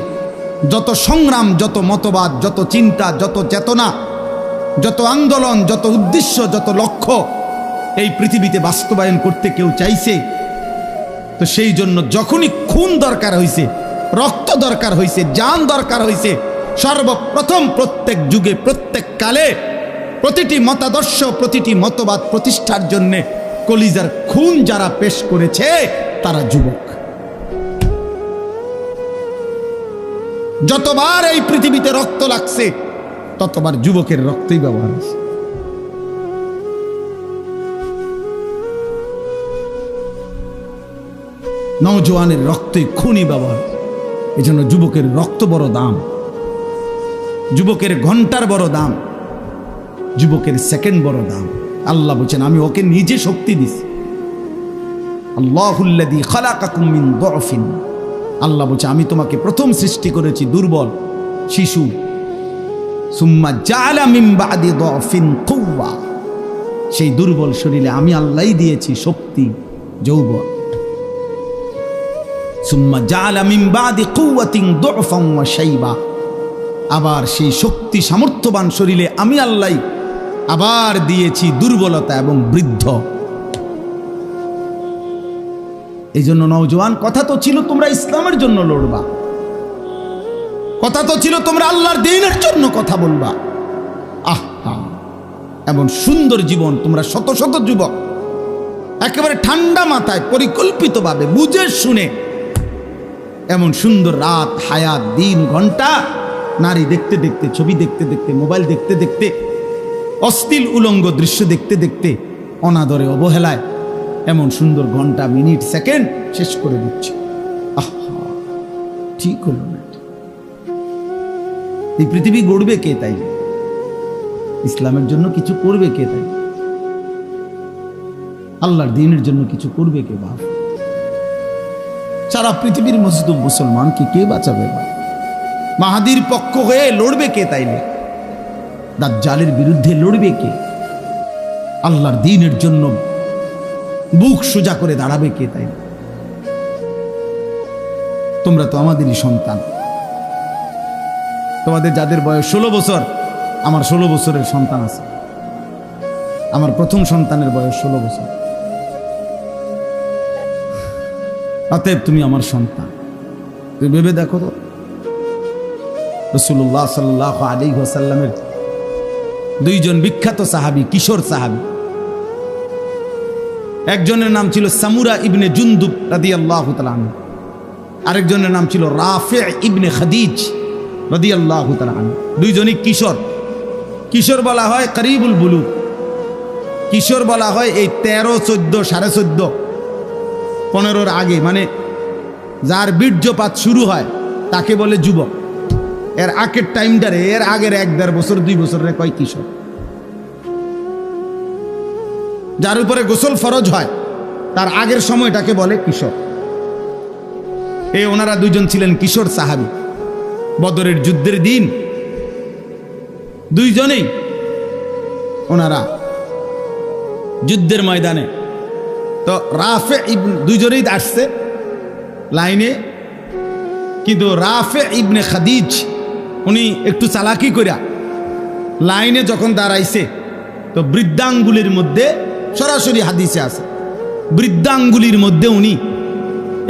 যত সংগ্রাম, যত মতবাদ, যত চিন্তা, যত চেতনা, যত আন্দোলন, যত উদ্দেশ্য, যত লক্ষ্য এই পৃথিবীতে বাস্তবায়ন করতে কেউ চাইছে, তো সেই জন্য যখনই খুন দরকার হয়েছে, রক্ত দরকার হয়েছে, জান দরকার হয়েছে, সর্বপ্রথম প্রত্যেক যুগে, প্রত্যেক কালে প্রতিটি মতাদর্শ, প্রতিটি মতবাদ প্রতিষ্ঠার জন্য কলিজার খুন যারা পেশ করেছে তারা যুবক। যতবার এই পৃথিবীতে রক্ত লাগছে ততবার যুবকের রক্তই ব্যবহার হয়েছে। নওজোয়ানের রক্তই খুনই ব্যবহার। এই জন্য যুবকের রক্ত বড় দাম, যুবকের ঘন্টার বড় দাম, যুবকের সেকেন্ড বড় দাম। আল্লাহ বলছেন আমি ওকে নিজে শক্তি দিছি। আল্লাহুল্লাযী খালাকাকুম মিন দুআফিন, আল্লাহ বলছে আমি তোমাকে প্রথম সৃষ্টি করেছি দুর্বল শিশু। সুম্মা জাআলা মিন বাদি দুআফিন কুওয়া, সেই দুর্বল শরীরে আমি আল্লাহই দিয়েছি শক্তি, যৌবন। সুম্মা জাআলা মিন বাদি কুওয়াতিন দুআফান ওয়া শাইবা, আবার সেই শক্তি সামর্থ্যবান শরীরে আমি আল্লাহ আবার দিয়েছি দুর্বলতা এবং বৃদ্ধ। এই জন্য নওজোয়ান, কথা তো ছিল তোমরা ইসলামের জন্য লড়বা, কথা তো ছিল তোমরা আল্লাহর দ্বীনের জন্য কথা বলবা। আহা, এমন সুন্দর জীবন তোমরা শত শত যুবক একেবারে ঠান্ডা মাথায় পরিকল্পিতভাবে বুঝে শুনে এমন সুন্দর রাত, হায়াত, দিন, ঘন্টা, নারী দেখতে দেখতে, ছবি দেখতে দেখতে, মোবাইল দেখতে দেখতে, অশ্লীল উলঙ্গ দৃশ্য দেখতে দেখতে, অনাদরে অবহেলায় এমন সুন্দর ঘন্টা, মিনিট, সেকেন্ড শেষ করে দিচ্ছে। আহা, ঠিক হলো না। এই পৃথিবী গড়বে কে? তাই ইসলামের জন্য কিছু করবে কে? তাই আল্লাহর দ্বীনের জন্য কিছু করবে কে? বাপ, সারা পৃথিবীর মজলুম মুসলমানকে কে বাঁচাবে? মাহাদির পক্ষ হয়ে লড়বে কে? তাইলে দাজ্জালের বিরুদ্ধে লড়বে কে? আল্লাহর দ্বীনের জন্য বুক সোজা করে দাঁড়াবে কে? তাই তোমরা তো আমাদেরই সন্তান। তোমাদের যাদের বয়স 16 বছর, আমার 16 বছরের সন্তান আছে। আমার প্রথম সন্তানের বয়স 16 বছর। অতএব তুমি আমার সন্তান। তুমি ভেবে দেখো তো, রাসূলুল্লাহ সাল্লাল্লাহু আলাইহি ওয়াসাল্লামের দুইজন বিখ্যাত সাহাবী, কিশোর সাহাবী, একজনের নাম ছিল সামুরা ইবনে জুনদুব রাদিয়াল্লাহু তাআলা আনহু, আরেকজনের নাম ছিল রাফি' ইবনে খাদিজ রাদিয়াল্লাহু তাআলা আনহু। দুইজনই কিশোর। কিশোর বলা হয় করিবুল বুলুগ, কিশোর বলা হয় এই 13, 14, 14.5, 15-র আগে, মানে যার বীর্যপাত শুরু হয় তাকে বলে যুবক। এর আগের টাইমটারে, এর আগের 1-1.5 বছর 2 বছরের কয় কিশোর। যার উপরে গোসল ফরজ হয় তার আগের সময়টাকে বলে কিশোর। ওনারা দুইজন ছিলেন কিশোর সাহাবী। বদরের যুদ্ধের দিন দুইজনেই ওনারা যুদ্ধের ময়দানে, তো রাফে ইবনে, দুইজনেই আসছে লাইনে, কিন্তু রাফে ইবনে খাদিজ উনি একটু চালাকি কইরা লাইনে যখন দাঁড়াইছে, তো বৃদ্ধাঙ্গুলির মধ্যে, সরাসরি হাদিসে আছে, বৃদ্ধাঙ্গুলির মধ্যে উনি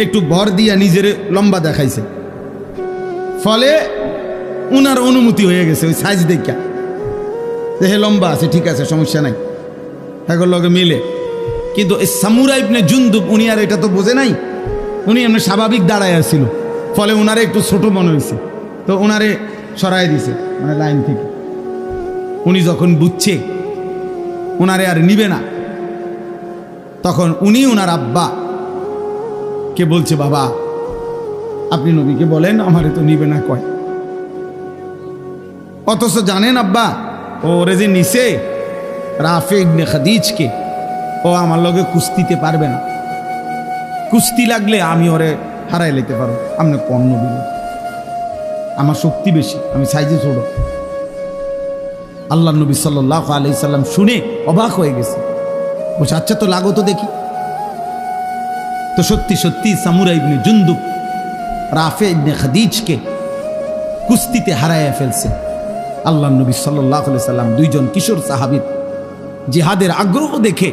একটু ভর দিয়া নিজের লম্বা দেখাইছে। ফলে উনার অনুমতি হয়ে গেছে ওই সাইজ দেখা, হে লম্বা আছে, ঠিক আছে, সমস্যা নাই, এগুলোর লগে মিলে। কিন্তু এই সামুরা ইবনে জুনদুব উনি আর এটা তো বোঝে নাই, উনি এমনি স্বাভাবিক দাঁড়ায় আসছিল। ফলে উনারে একটু ছোট মনে হয়েছে, তো উনারে সরাই দিছে মানে লাইন থেকে। উনি যখন বুঝছে উনারে আর নিবে না, তখন উনি উনার আব্বা কে বলছে, বাবা আপনি নবীকে বলেন আমারে তো নিবে না কয়। অথচ জানেন আব্বা, ওরে যে নিছে রাফে ইবনে খাদিজকে, ও আমার লগে কুস্তিতে পারবে না, কুস্তি লাগলে আমি ওরে হারাই লেতে পারো, আপনি কম নবী, আমার শক্তি বেশি, আমি সাইজে ছোট। আল্লাহ নবী সাল্লাল্লাহু আলাইহি সাল্লাম শুনে অবাক হয়ে গেছে, বলছে আচ্ছা তো লাগো তো দেখি। তো সত্যি সত্যি সামুরা ইবনে জুনদুব রাফে ইবনে খাদিজকে কুস্তিতে হারাইয়া ফেলছে। আল্লাহ নবী সাল্লাল্লাহু আলাইহি সাল্লাম দুইজন কিশোর সাহাবীর জিহাদের আগ্রহ দেখে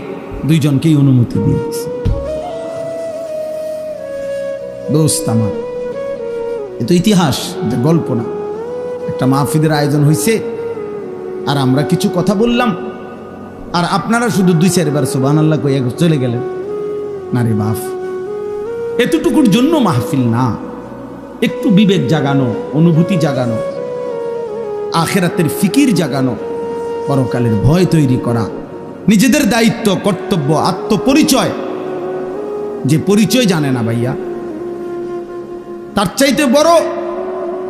দুইজনকেই অনুমতি দিয়ে দিয়েছে। দোস্ত আমার, এ তো ইতিহাস, এটা গল্প না। একটা মাহফিলের আয়োজন হয়েছে আর আমরা কিছু কথা বললাম আর আপনারা শুধু 2-4 বার সুবহানাল্লাহ কইয়া চলে গেলেন। না রে বাপ, এতটুকুর জন্য মাহফিল না। একটু বিবেক জাগানো, অনুভূতি জাগানো, আখিরাতের ফিকির জাগানো, পরকালের ভয় তৈরি করা, নিজেদের দায়িত্ব, কর্তব্য, আত্মপরিচয়। যে পরিচয় জানে না ভাইয়া, তার চাইতে বড়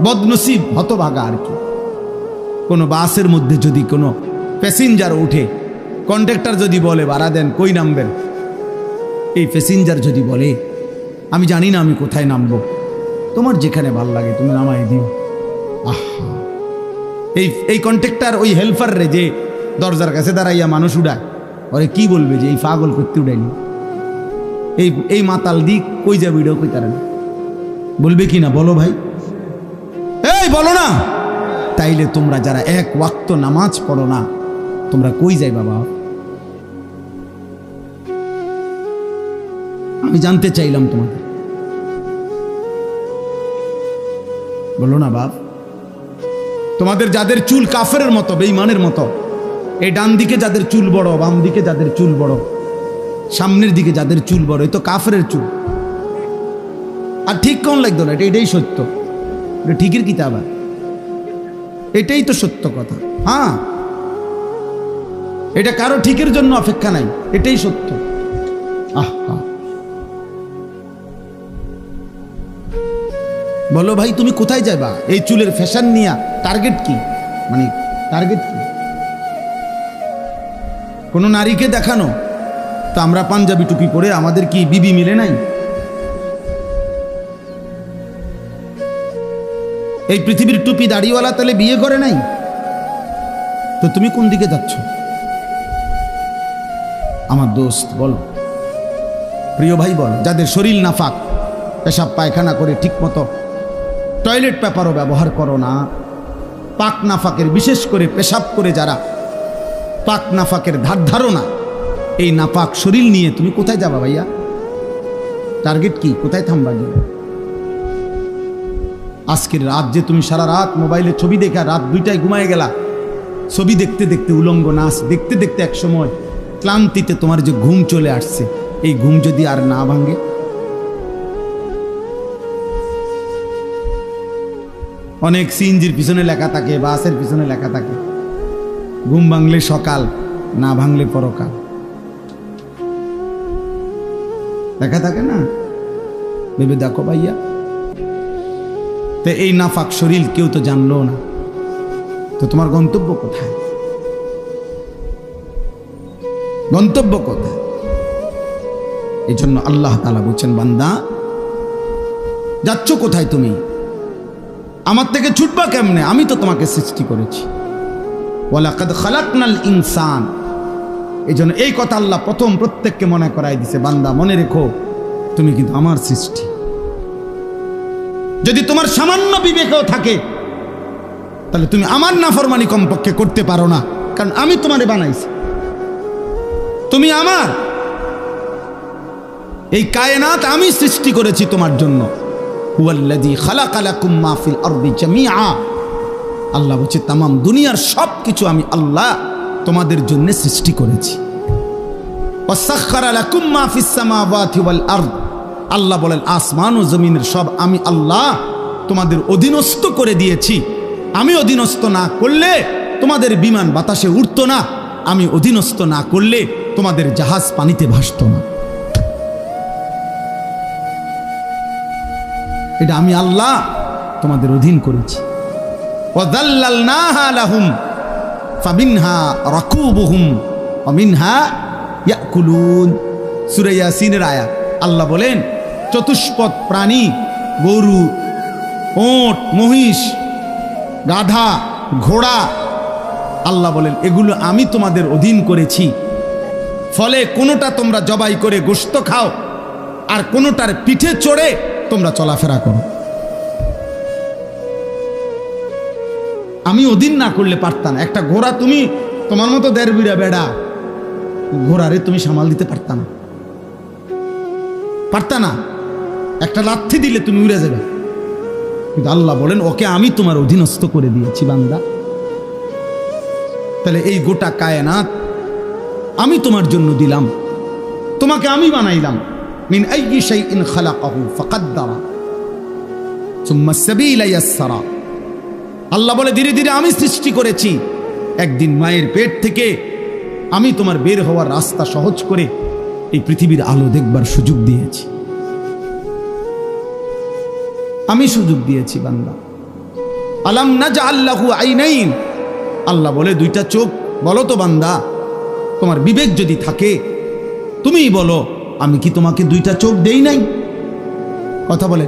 বদনসিব, হতভাগা আর কি। কোনো বাসের মধ্যে যদি কোনো প্যাসেঞ্জার উঠে, কন্ডাক্টর যদি বলে ভাড়া দেন, কই নামবেন? এই প্যাসেঞ্জার যদি বলে আমি জানি না আমি কোথায় নামবো, তোমার যেখানে ভাল লাগে তুমি নামাই দিও। আহা, এই কন্ট্রাক্টর ওই হেল্পার রে যে দরজার কাছে দাঁড়াইয়া মানুষ উড়ায়, ওরে কি বলবে যে এই পাগল করতে উড়াইনি, এই মাতাল দিক কই যাবে, এটাও কই তারা বলবে কি না? বলো ভাই, এই বলো না। তাইলে তোমরা যারা এক ওয়াক্ত নামাজ পড়ো না, তোমরা কই যাই বাবা? আমি জানতে চাইলাম তোমাদের, বলো না বাপ। তোমাদের যাদের চুল কাফেরের মতো, বেঈমানের মতো, এই ডান দিকে যাদের চুল বড়, বাম দিকে যাদের চুল বড়, সামনের দিকে যাদের চুল বড়, এই তো কাফেরের চুল। আর ঠিক কোন লাগতো না, এটাই সত্য। এটা ঠিকের কিতাব, এটাই তো সত্য কথা। হ্যাঁ, এটা কারো ঠিকের জন্য অপেক্ষা নাই, এটাই সত্য। আহা, বলো ভাই তুমি কোথায় যাবা এই চুলের ফ্যাশন নিয়া? টার্গেট কি? মানে টার্গেট কি? কোন নারীকে দেখানো? তো আমরা পাঞ্জাবি টুপি পরে আমাদের কি বিবি মিলে নাই? এই পৃথিবীর টুপি দাড়িওয়ালা তাহলে বিয়ে করে নাই? তো তুমি কোন দিকে যাচ্ছ আমার দোস্ত? বলো প্রিয় ভাই, বলো। যাদের শরীর নাফাক, পেশাব পায়খানা করে ঠিক মতো টয়লেট পেপারও ব্যবহার করো না, পাক নাফাকের, বিশেষ করে পেশাব করে যারা পাক নাফাকের ধার ধারো না, এই নাপাক শরীর নিয়ে তুমি কোথায় যাবা ভাইয়া? টার্গেট কি? কোথায় থামবা গিয়ে? আজকের রাত যে তুমি সারা রাত মোবাইলে ছবি দেখা রাত 2টায় ঘুমায় গেলা, ছবি দেখতে দেখতে, উলঙ্গ নাচ দেখতে দেখতে এক সময় ক্লান্তিতে তোমার যে ঘুম চলে আসছে, এই ঘুম যদি আর না ভাঙে? অনেক সিএনজির পিছনে লেখা থাকে, বাসের পিছনে লেখা থাকে, ঘুম ভাঙলে সকাল, না ভাঙলে পরকাল, লেখা থাকে না? ভেবে দেখো ভাইয়া। তো এই নাফাক শরীর কেউ তো জানলো না, তো তোমার গন্তব্য কোথায়? গন্তব্য কোথায়? এই জন্য আল্লাহ তাআলা বলছেন, বান্দা যাচ্ছ কোথায় তুমি? আমার থেকে ছুটবা কেমনে? আমি তো তোমাকে সৃষ্টি করেছি। ওয়ালাকাদ খালাকনাল ইনসান। এই জন্য এই কথা আল্লাহ প্রথম প্রত্যেককে মনে করাই দিছে, বান্দা মনে রেখো তুমি কিন্তু আমার সৃষ্টি। যদি তোমার সামান্য বিবেকও থাকে তাহলে তুমি আমার নাফরমানি কমপক্ষে করতে পারো না, কারণ আমি তোমারে বানাইছি, তুমি আমার। এই কায়নাত আমি সৃষ্টি করেছি তোমার জন্য। হুয়াল্লাযী খালাকা লাকুম মা ফিল আরদি জামিআ। আল্লাহ বলছে তামাম দুনিয়ার সব কিছু আমি আল্লাহ তোমাদের জন্য সৃষ্টি করেছি। ওয়াসাখখারা লাকুম মা ফিস সামাওয়াতি ওয়াল আরদ। আল্লাহ বলেন আসমান ও জমিনের সব আমি আল্লাহ তোমাদের অধীনস্থ করে দিয়েছি। আমি অধীনস্থ না করলে তোমাদের বিমান বাতাসে উড়তো না, আমি অধীনস্থ না করলে তোমাদের জাহাজ পানিতে ভাসতো না। এটা আমি আল্লাহ তোমাদের অধীন করেছি। ওয়াযাল্লালনাহা লাহুম ফামিনহা রাকুবুহুম ওয়া মিনহা ইয়াকুলুন। সূরা ইয়াসিনের আয়াত। আল্লাহ বলেন চতুষ্পদ প্রাণী, গরু, ওট, মহিষ, গাধা, ঘোড়া আল্লাহ বলেন এগুলো আমি তোমাদের অধীন করেছি, ফলে কোনোটা তোমরা জবাই করে গোশত খাও আর কোনোটার পিঠে চড়ে তোমরা চলাফেরা করো। আমি অধীন না করলে পারতাম না। একটা ঘোড়া তুমি তোমার মতো দেড় বিড়া বেড়া ঘোড়ারে তুমি সামাল দিতে পারতা না। একটা লাথি দিলে তুমি উড়ে যাবে। কিন্তু আল্লাহ বলেন ওকে আমি তোমার অধীনস্থ করে দিয়েছি বান্দা। তাহলে এই গোটা কায়নাত আমি তোমার জন্য দিলাম, তোমাকে আমি বানাইলাম। মিন আইয়ি শাইইন খালাকাহু ফাকাদ্দারা সুম্মা সাবিলা ইয়াসসারা। আল্লাহ বলে ধীরে ধীরে আমি সৃষ্টি করেছি। একদিন মায়ের পেট থেকে আমি তোমার বের হওয়ার রাস্তা সহজ করে এই পৃথিবীর আলো দেখবার সুযোগ দিয়েছি। আমি সুযোগ দিয়েছি বান্দা। আলাম নাজআল লাহু আইনাইন। আল্লাহ বলে দুইটা চোখ। বলো তো বান্দা, তোমার বিবেক যদি থাকে তুমিই বলো আমি কি তোমাকে দুইটা চোখ দেই নাই? কথা বলে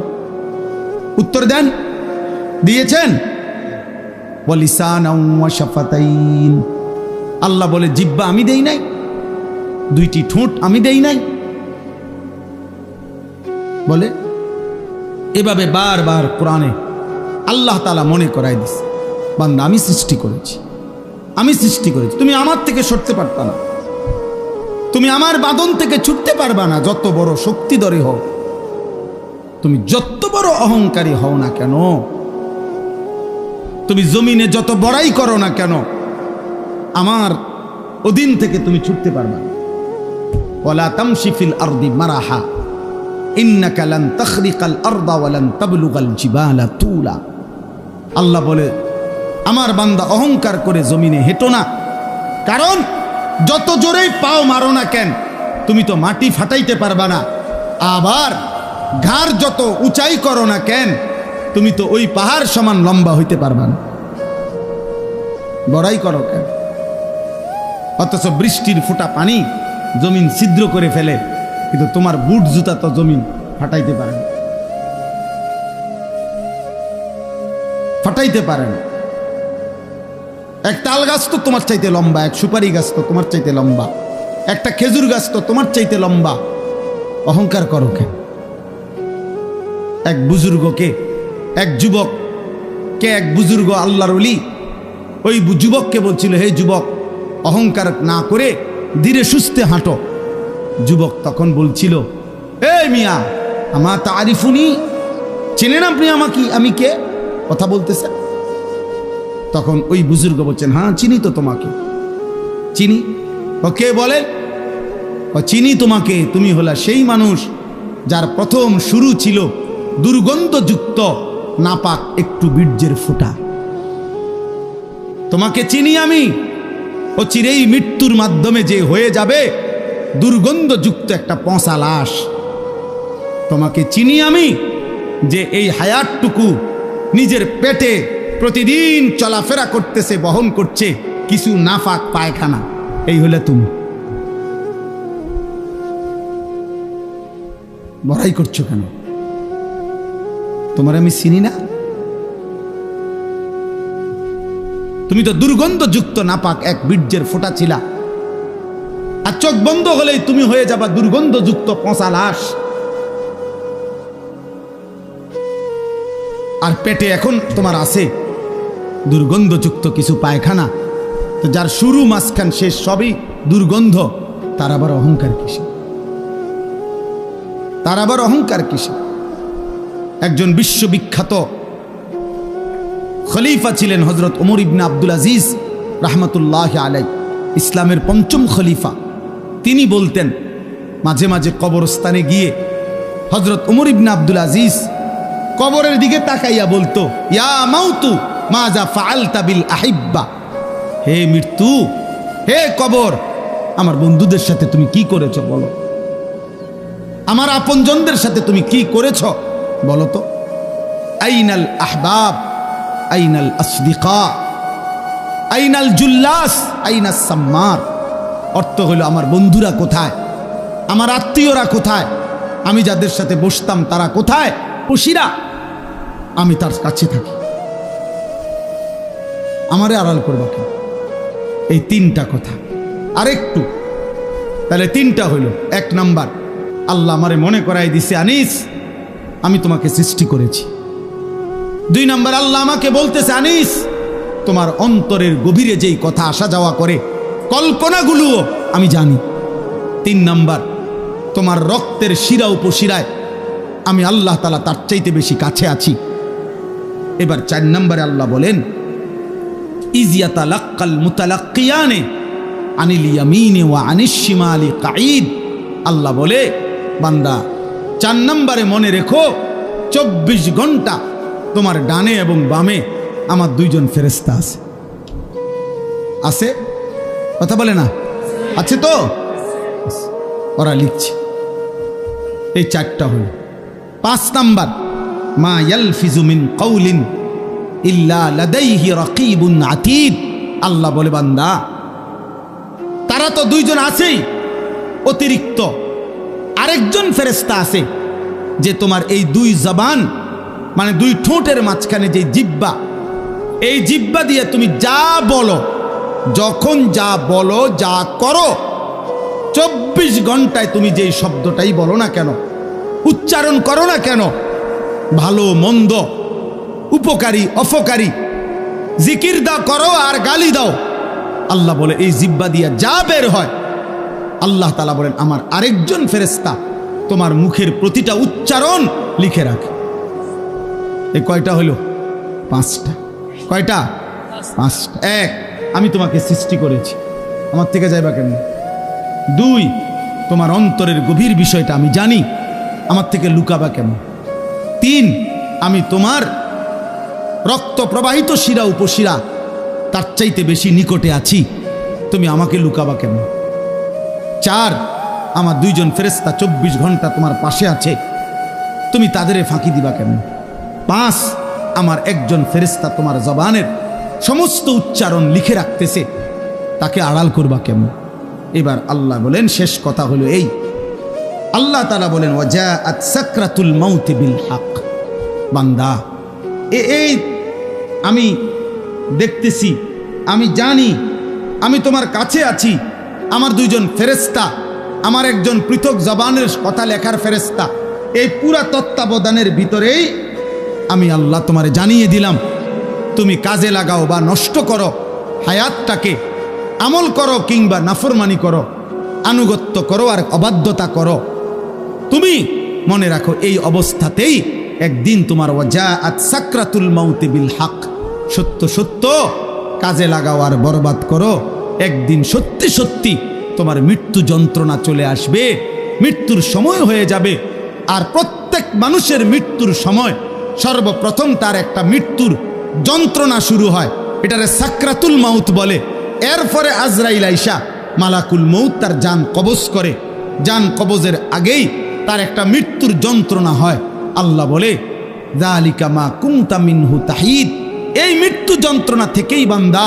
উত্তর দেন। দিয়েছেন? ওয়া লিসানাও ওয়া শাফাতাইন। আল্লাহ বলে জিহ্বা আমি দেই নাই? দুইটি ঠোঁট আমি দেই নাই? বলে এভাবে বারবার কোরআনে আল্লাহ তাআলা মনে করাই দিছে বান্দা আমি সৃষ্টি করেছি, আমি সৃষ্টি করেছি। তুমি আমার থেকে সরতে পারতা না, তুমি আমার বাঁধন থেকে ছুটতে পারবা না। যত বড় শক্তিধরী হও, তুমি যত বড় অহংকারী হও না কেন, তুমি জমিনে যত বড়াই করো না কেন, আমার অধীন থেকে তুমি ছুটতে পারবা না। ওয়ালা তামশি ফিল আরদি মারাহা ইন্নাকা লান তাখরিকাল আরদা ওয়া লান তাবলুগাল জিবালা তুলা। আল্লাহ বলে আমার বান্দা অহংকার করে জমিনে হেঁটো না, কারণ যত জোরেই পাও মারো না কেন তুমি তো মাটি ফাটাইতে পারবা না। আবার ঘাড় যত উঁচাই করো না কেন তুমি তো ওই পাহাড় সমান লম্বা হইতে পারবা না। বড়াই করো কেন? অথচ বৃষ্টির ফোঁটা পানি জমিন ছিদ্র করে ফেলে, কিন্তু তোমার বুট জুতা তো জমিন ফাটাইতে পারে না, ফাটাইতে পারে না। এক তাল গাছ তো তোমার চাইতে লম্বা, এক সুপারি গাছ তো তোমার চাইতে লম্বা, একটা খেজুর গাছ তো তোমার চাইতে লম্বা। অহংকার করো কেন? এক বুজুর্গকে, এক যুবককে এক বুজুর্গ আল্লাহর ওলি ওই যুবককে বলছিল হে যুবক অহংকার না করে ধীরে সুস্থে হাঁটো। যুবক তখন বলছিল এই মিয়া আমা তারিফুনি, চেনেন আপনি আমাকে, আমি কে? কথা বলতেছে। তখন ওই বুজুর্গ বলছেন হ্যাঁ চিনি তো তোমাকে, চিনি। ও কে বলে? ও চিনি তোমাকে, তুমি হলা সেই মানুষ যার প্রথম শুরু ছিল দুর্গন্ধযুক্ত নাপাক একটু বীর্যের ফোঁটা। তোমাকে চিনি আমি, ও চিরেই মৃত্যুর মাধ্যমে যে হয়ে যাবে দুর্গন্ধযুক্ত একটা পচা লাশ। তোমাকে চিনি আমি, যে এই হায়াতটুকু নিজের পেটে প্রতিদিন চলাফেরা করতেছে, বহন করছে কিছু নাফাক পায়খানা। এই হলে তুমি। বড়াই করছো কেন? তোমার আমি চিনি না? তুমি তো দুর্গন্ধযুক্ত নাপাক এক বীর্যের ফোঁটা ছিলা, আর চোখ বন্ধ হলেই তুমি হয়ে যাবা দুর্গন্ধযুক্ত পচা লাশ। আর পেটে এখন তোমার আছে দুর্গন্ধযুক্ত কিছু পায়খানা। তো যার শুরু মাঝখান শেষ সবই দুর্গন্ধ, তার আবার অহংকার কিসে? তার আবার অহংকার কিসে? একজন বিশ্ববিখ্যাত খলিফা ছিলেন হযরত ওমর ইবনে আব্দুল আজিজ রাহমাতুল্লাহি আলাইহি, ইসলামের পঞ্চম খলিফা। তিনি বলতেন মাঝে মাঝে কবরস্থানে গিয়ে হযরত ওমর ইবনে আব্দুল আজিজ কবরের দিকে তাকাইয়া বলতো ইয়া মাউতু মাজা ফাআলতা বিল আহিব্বা, হে মৃত্যু, হে কবর, আমার বন্ধুদের সাথে তুমি কি করেছো বলো, আমার আপনজনদের সাথে তুমি কি করেছো বলো তো। আইনাল আহবাব আইনাল আসদিকা আইনাল জুল্লাস আইনাস সাম্মার। অর্থ হলো আমার বন্ধুরা কোথায়, আমার আত্মীয়রা কোথায়, আমি যাদের সাথে বসতাম তারা কোথায়, খুশিরা আমি তার কাছে থাকি, আমারে আড়াল করবা কেন? এই তিনটা কথা। আরেকটু, তাহলে তিনটা হইল। এক নাম্বার, আল্লাহ আমারে মনে করাই দিছে, আনিস আমি তোমাকে সৃষ্টি করেছি। দুই নাম্বার, আল্লাহ আমাকে বলতেছে, আনিস তোমার অন্তরের গভীরে যেই কথা আসা যাওয়া করে কল্পনাগুলোও আমি জানি। তিন নাম্বার, তোমার রক্তের শিরা উপশিরায় আমি আল্লাহ তাআলা তার চাইতে বেশি কাছে আছি। এবার চার নম্বরে আল্লাহ বলেন, ইজিয়াতালাক্কাল মুতালাক্কিয়ানে আনিল ইয়ামিনে ওয়া আনিশ শিমালি কাঈদ। আল্লাহ বলে, বান্দা 4 নম্বরে মনে রেখো, 24 ঘন্টা তোমার ডানে এবং বামে আমার 2 জন ফেরেশতা আছে। আছে? কথা বলে না? আছে তো? ওরা লিখছে। এই 4টা হল। 5 নাম্বার, মা ইয়ালফিজু মিন কাউলিন ইল্লা লাদাইহি রাকিবুন আতীদ। আল্লাহ বলে, বান্দা তারা তো 2 জন আছেই, অতিরিক্ত আরেকজন ফেরেশতা আছে যে তোমার এই 2 জবান মানে 2 ঠোঁটের মাঝখানে যে জিহ্বা, এই জিহ্বা দিয়ে তুমি যা বলো, যখন যা বলো, যা করো, 24 ঘন্টায় তুমি যেই শব্দটাই বলো না কেন, উচ্চারণ করো না কেন, ভালো মন্দ, উপকারী অপকারী, জিকির দাও করো আর গালি দাও, আল্লাহ বলে এই জিহ্বা দিয়া যা বের হয়, আল্লাহ তাআলা বলেন আমার আরেকজন ফেরেশতা তোমার মুখের প্রতিটা উচ্চারণ লিখে রাখে। এই কয়টা হলো? 5টা। কয়টা? 5টা। 1, আমি তোমাকে সৃষ্টি করেছি, আমার থেকে যাইবা কেন? 2, তোমার অন্তরের গভীর বিষয়টা আমি জানি, আমার থেকে লুকাবা কেন? 3, আমি তোমার রক্ত প্রবাহিত শিরা উপশিরা তার চাইতে বেশি নিকটে আছি, তুমি আমাকে লুকাবা কেন? 4, আমার 2 জন ফেরেশতা 24 ঘন্টা তোমার পাশে আছে, তুমি তাদের ফাঁকি দিবা কেন? 5, আমার একজন ফেরেশতা তোমার জবানের সমস্ত উচ্চারণ লিখে রাখতেছে, তাকে আড়াল করবা কেন? এবার আল্লাহ বলেন, শেষ কথা হলো এই, আল্লাহ তাআলা বলেন, ওয়াজাআত সাকরাতুল মাউত বিল হক। বান্দা এই আমি দেখতেছি, আমি জানি, আমি তোমার কাছে আছি, আমার 2 জন ফেরেশতা, আমার একজন পৃথক জবানের কথা লেখার ফেরেশতা, এই পুরা তত্ত্বাবধানের ভিতরেই আমি আল্লাহ তোমারে জানিয়ে দিলাম, তুমি কাজে লাগাও বা নষ্ট করো হায়াতটাকে, আমল করো কিংবা নাফরমানি করো, আনুগত্য করো আর অবাধ্যতা করো, তুমি মনে রাখো এই অবস্থাতেই একদিন তোমার ওয়াজাআত সাকরাতুল মাউত বিল হক, সত্য সত্য কাজে লাগাও আর বরবাদ করো, একদিন সত্যি সত্যি তোমার মৃত্যু যন্ত্রণা চলে আসবে, মৃত্যুর সময় হয়ে যাবে। আর প্রত্যেক মানুষের মৃত্যুর সময় সর্বপ্রথম তার একটা মৃত্যুর যন্ত্রণা শুরু হয়, এটারে সাকরাতুল মাউত বলে। এরপরে আজরাইল আইসা মালাকুল মউত তার জান কবজ করে, জান কবজের আগেই তার একটা মৃত্যুর যন্ত্রণা হয়। আল্লাহ বলে, যালিকা মা কুনতা মিনহু তাহিদ। এই মৃত্যু যন্ত্রণা থেকেই বান্দা,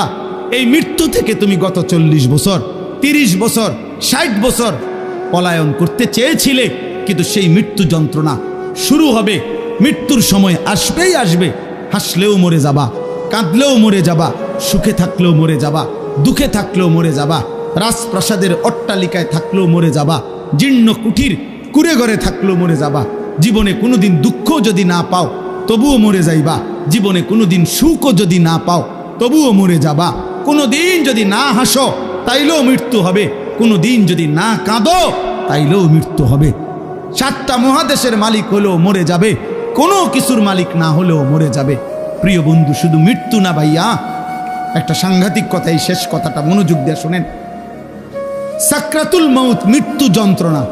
এই মৃত্যু থেকে তুমি গত 40 বছর, 30 বছর, 60 বছর পলায়ন করতে চেয়েছিলে, কিন্তু সেই মৃত্যু যন্ত্রণা শুরু হবে। মৃত্যুর সময় আসবেই আসবে, হাসলেও মরে যাবা, কাঁদলেও মরে যাবা, সুখে থাকলেও মরে যাবা, দুঃখে থাকলেও মরে যাবা, রাজপ্রাসাদের অট্টালিকায় থাকলেও মরে যাবা, জীর্ণ কুঠির কুড়ে ঘরে থাকলেও মরে যাবা, জীবনে কোনোদিন দুঃখ যদি না পাও তবুও মরে যাইবা, জীবনে কোনোদিন সুখও যদি না পাও তবুও মরে যাবা, কোনোদিন যদি না হাসো তাইলেও মৃত্যু হবে, কোনোদিন যদি না কাঁদো তাইলেও মৃত্যু হবে। 7টা মহাদেশের মালিক হলেও মরে যাবে, কোনো কিছুর মালিক না হলেও মরে যাবে। প্রিয় বন্ধু, শুধু মৃত্যু না ভাইয়া, একটা সাংঘাতিক কথা, এই শেষ কথাটা মনোযোগ দিয়ে শুনেন। সাকরাতুল মাউত মৃত্যু যন্ত্রণা,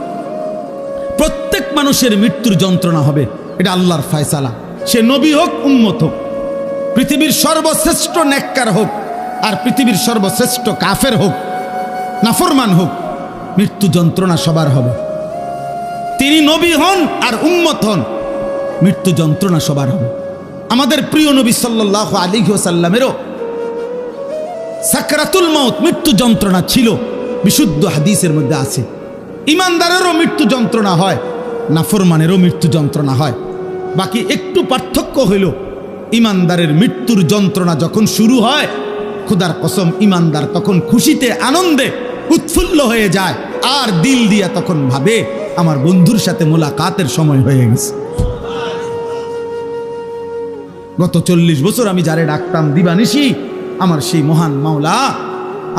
প্রত্যেক মানুষের মৃত্যুর যন্ত্রণা হবে, এটা আল্লাহর ফয়সালা। সে নবী হোক, উম্মত হোক, পৃথিবীর সর্বশ্রেষ্ঠ নেককার হোক আর পৃথিবীর সর্বশ্রেষ্ঠ কাফের হোক, নাফরমান হোক, মৃত্যু যন্ত্রণা সবার হবে। তিনি নবী হন আর উম্মত হন, মৃত্যু যন্ত্রণা সবার হবে। আমাদের প্রিয় নবী সাল্লাল্লাহু আলাইহি ওয়াসাল্লামেরও সাকরাতুল মাউত মৃত্যু যন্ত্রণা ছিল, বিশুদ্ধ হাদিসের মধ্যে আছে। ইমানদারেরও মৃত্যু যন্ত্রণা হয়, নাফরমানেরও মৃত্যু যন্ত্রণা হয়। বাকি একটু পার্থক্য হইল, ইমানদারের মৃত্যুর যন্ত্রণা যখন শুরু হয় খুদার কসম ইমানদার তখন খুশিতে আনন্দে উৎফুল্ল হয়ে যায়, আর দিল দিয়া তখন ভাবে আমার বন্ধুর সাথে মোলাকাতের সময় হয়ে গেছে। গত 40 বছর আমি যারে ডাকতাম দিবানিশি, আমার সেই মহান মাওলা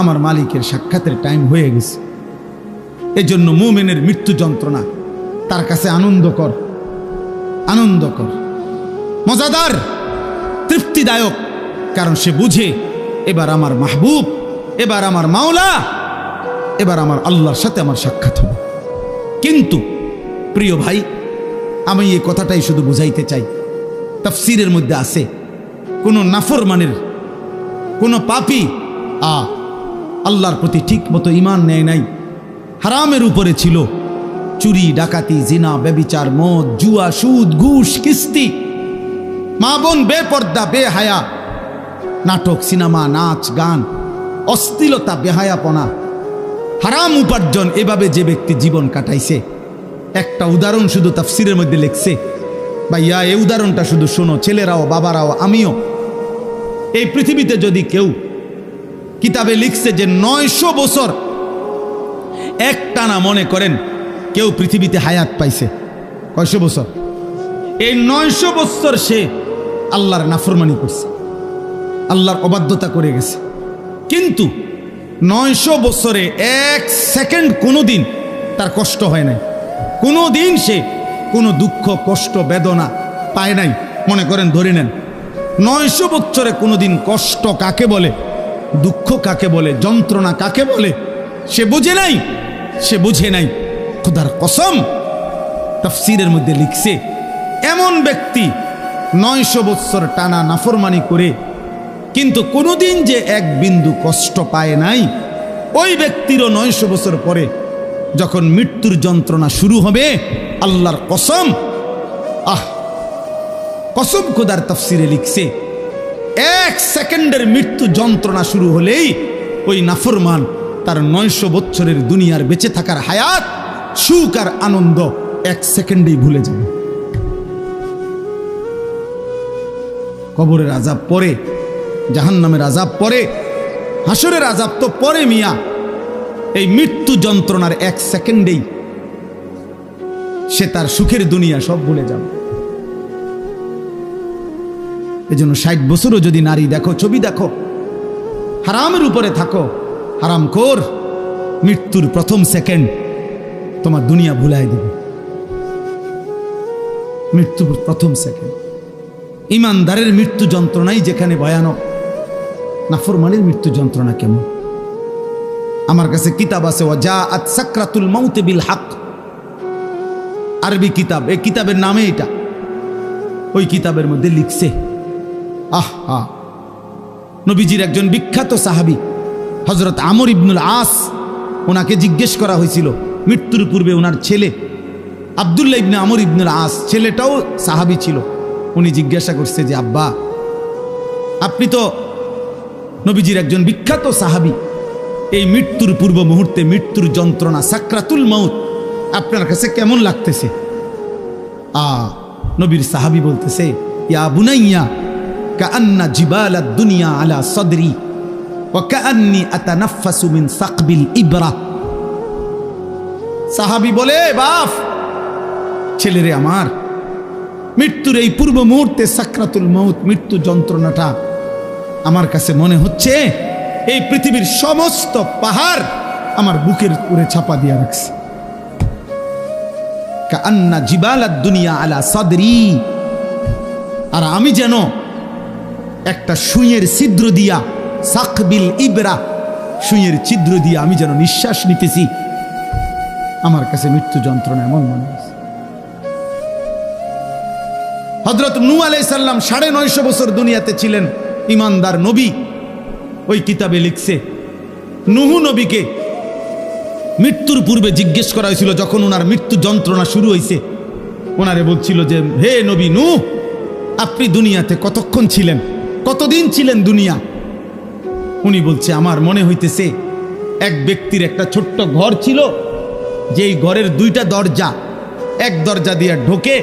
আমার মালিকের সাক্ষাতের টাইম হয়ে গেছে। এজন্য মুমিনের মৃত্যু যন্ত্রণা তার কাছে আনন্দকর, আনন্দকর, মজাদার, তৃপ্তিদায়ক। কারণ সে বুঝে এবার আমার মাহবুব, এবার আমার মাওলা, এবার আমার আল্লাহর সাথে আমার সাক্ষাৎ হবে। কিন্তু প্রিয় ভাই, আমি এই কথাটাই শুধু বুঝাইতে চাই, তাফসীরের মধ্যে আছে কোন নাফরমানের, কোন পাপী আল্লাহর প্রতি ঠিক মতো ঈমান নেয় নাই, হারামের উপরে ছিল, চুরি, ডাকাতি, জিনা, ব্যভিচার, মদ, জুয়া, সুদ, ঘুষ, কিস্তি, মা বোন বেপর্দা, বেহায়া, নাটক, সিনেমা, নাচ, গান, অশ্লীলতা, বেহায়াপনা, হারাম উপার্জন, এভাবে যে ব্যক্তি জীবন কাটাইছে, একটা উদাহরণ শুধু তাফসীরের মধ্যে লিখছে। ভাইয়া, এই উদাহরণটা শুধু শোনো, ছেলেরাও, বাবারাও, আমিও। এই পৃথিবীতে যদি কেউ, কিতাবে লিখছে যে 900 বছর একটানা, মনে করেন কেউ পৃথিবীতে হায়াত পাইছে, কয়শো বছর? এই 900 বছর সে আল্লাহর নাফরমানি করছে, আল্লাহর অবাধ্যতা করে গেছে। কিন্তু 900 বছরে 1 সেকেন্ড কোনোদিন তার কষ্ট হয় নাই, কোনোদিন সে কোনো দুঃখ, কষ্ট, বেদনা পায় নাই। মনে করেন, ধরে নেন 900 বছরে কোনোদিন কষ্ট কাকে বলে, দুঃখ কাকে বলে, যন্ত্রণা কাকে বলে সে বুঝে নাই, সে বুঝে নাই। খোদার কসম, তাফসীরের মধ্যে লিখছে এমন ব্যক্তি 900 বছর টানা নাফরমানি করে কিন্তু কোনোদিন যে এক বিন্দু কষ্ট পায় নাই, ওই ব্যক্তিরও 900 বছর পরে যখন মৃত্যুর যন্ত্রণা শুরু হবে, আল্লাহর কসম, কসম খোদার তাফসীরে লিখছে 1 সেকেন্ডের মৃত্যু যন্ত্রণা শুরু হলেই ওই নাফরমান তার 900 বছরের দুনিয়ার বেঁচে থাকার হায়াত, সুখ আর আনন্দ 1 সেকেন্ডেই ভুলে যাবে। কবরের আযাব পরে, জাহান্নামের আযাব পরে, হাসরের আযাব তো পরে মিয়া। এই মৃত্যু যন্ত্রণার 1 সেকেন্ডেই সে তার সুখের দুনিয়া সব ভুলে যাবে। এজন্য 60 বছরও যদি নারী দেখো, ছবি দেখো, হারামের উপরে থাকো, হারামখোর, মৃত্যুর প্রথম সেকেন্ড তোমার দুনিয়া ভুলাই দেবে। মৃত্যুর প্রথম সেকেন্ড। ইমানদারের মৃত্যু যন্ত্রণাই যেখানে ভয়ানক, নাফরমানের মৃত্যু যন্ত্রণা কেমন? আমার কাছে কিতাব আছে, ওয়াজাআত সাকরাতুল মাউত বিল হক, আরবি কিতাব, এই কিতাবের নামে এটা। ওই কিতাবের মধ্যে লিখছে, নবীজির একজন বিখ্যাত সাহাবী হযরত আমর ইবনুল আস, ওনাকে জিজ্ঞেস করা হয়েছিল মৃত্যুর পূর্বে, ওনার ছেলে আব্দুল্লাহ ইবনে আমর ইবনুল আস, ছেলেটাও সাহাবী ছিল। উনি জিজ্ঞাসা করছে যে, আব্বা, আপনি তো নবীজির একজন বিখ্যাত সাহাবী, এই মৃত্যুর পূর্ব মুহূর্তে মৃত্যুর যন্ত্রণা, সাকরাতুল মাউত আপনার কাছে কেমন লাগতেছে? নবীর সাহাবী বলতেছে, ইয়া বুনাইয়া কাআন্না জিবালাদ দুনিয়া আলা সাদরি ওয়া কাআন্নি আতানাফাসু মিন সাকবিল ইবরা। সাহাবী বলে, বাপ, ছেলেরে আমার, মৃত্যুর এই পূর্ব মুহূর্তে সাকরাতুল মাউত, মৃত্যু যন্ত্রণাটা আমার কাছে মনে হচ্ছে এই পৃথিবীর সমস্ত পাহাড় আমার বুকের উপরে চাপা দিয়ে রাখছে। কাআন্না জিবালাদ দুনিয়া আলা সাদরি, আর আমি যেন একটা সুইয়ের ছিদ্র দিয়া, সাকবিল ইবরা, সুইয়ের ছিদ্র দিয়া আমি যেন নিঃশ্বাস নিতেছি। আমার কাছে মৃত্যু যন্ত্রণা এমন মনে হচ্ছে। হযরত নূহ আলাইহিস সালাম 950 বছর দুনিয়াতে ছিলেন, ইমানদার নবী। ওই কিতাবে লিখছে, নূহ নবীকে মৃত্যুর পূর্বে জিজ্ঞেস করা হয়েছিল, যখন ওনার মৃত্যু যন্ত্রণা শুরু হয়েছে, ওনারে বলছিল যে, হে নবী নূহ, আপনি দুনিয়াতে কতক্ষণ ছিলেন, কতদিন ছিলেন দুনিয়া? উনি বলছে, আমার মনে হইতেছে এক ব্যক্তির একটা ছোট্ট ঘর ছিল, যেই ঘরের 2টা দরজা, এক দরজা দিয়া ঢোকে,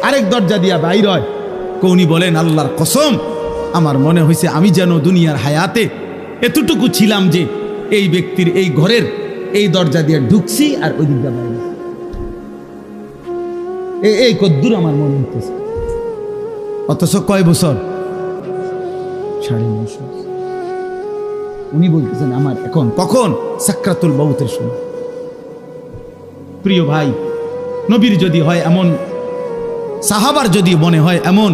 আরেক দরজা দিয়া বাইর হয়। উনি বলেন, আল্লাহর কসম, আমার মনে হয়েছে আমি যেন দুনিয়ার হায়াতে এতটুকু ছিলাম যে এই ব্যক্তির এই ঘরের এই দরজা দিয়ে ঢুকছি আর ওই দিক দিয়ে বাইরে গেছি। এই কদ্দুর আমার মনে হইতেছে। অথচ কয় বছর? 9.5 বছর। উনি বলতেছেন আমার এখন কখন? সাকরাতুল মউতের সময়। প্রিয় ভাই, নবীর যদি হয় এমন, সাহাবার যদি মনে হয় এমন,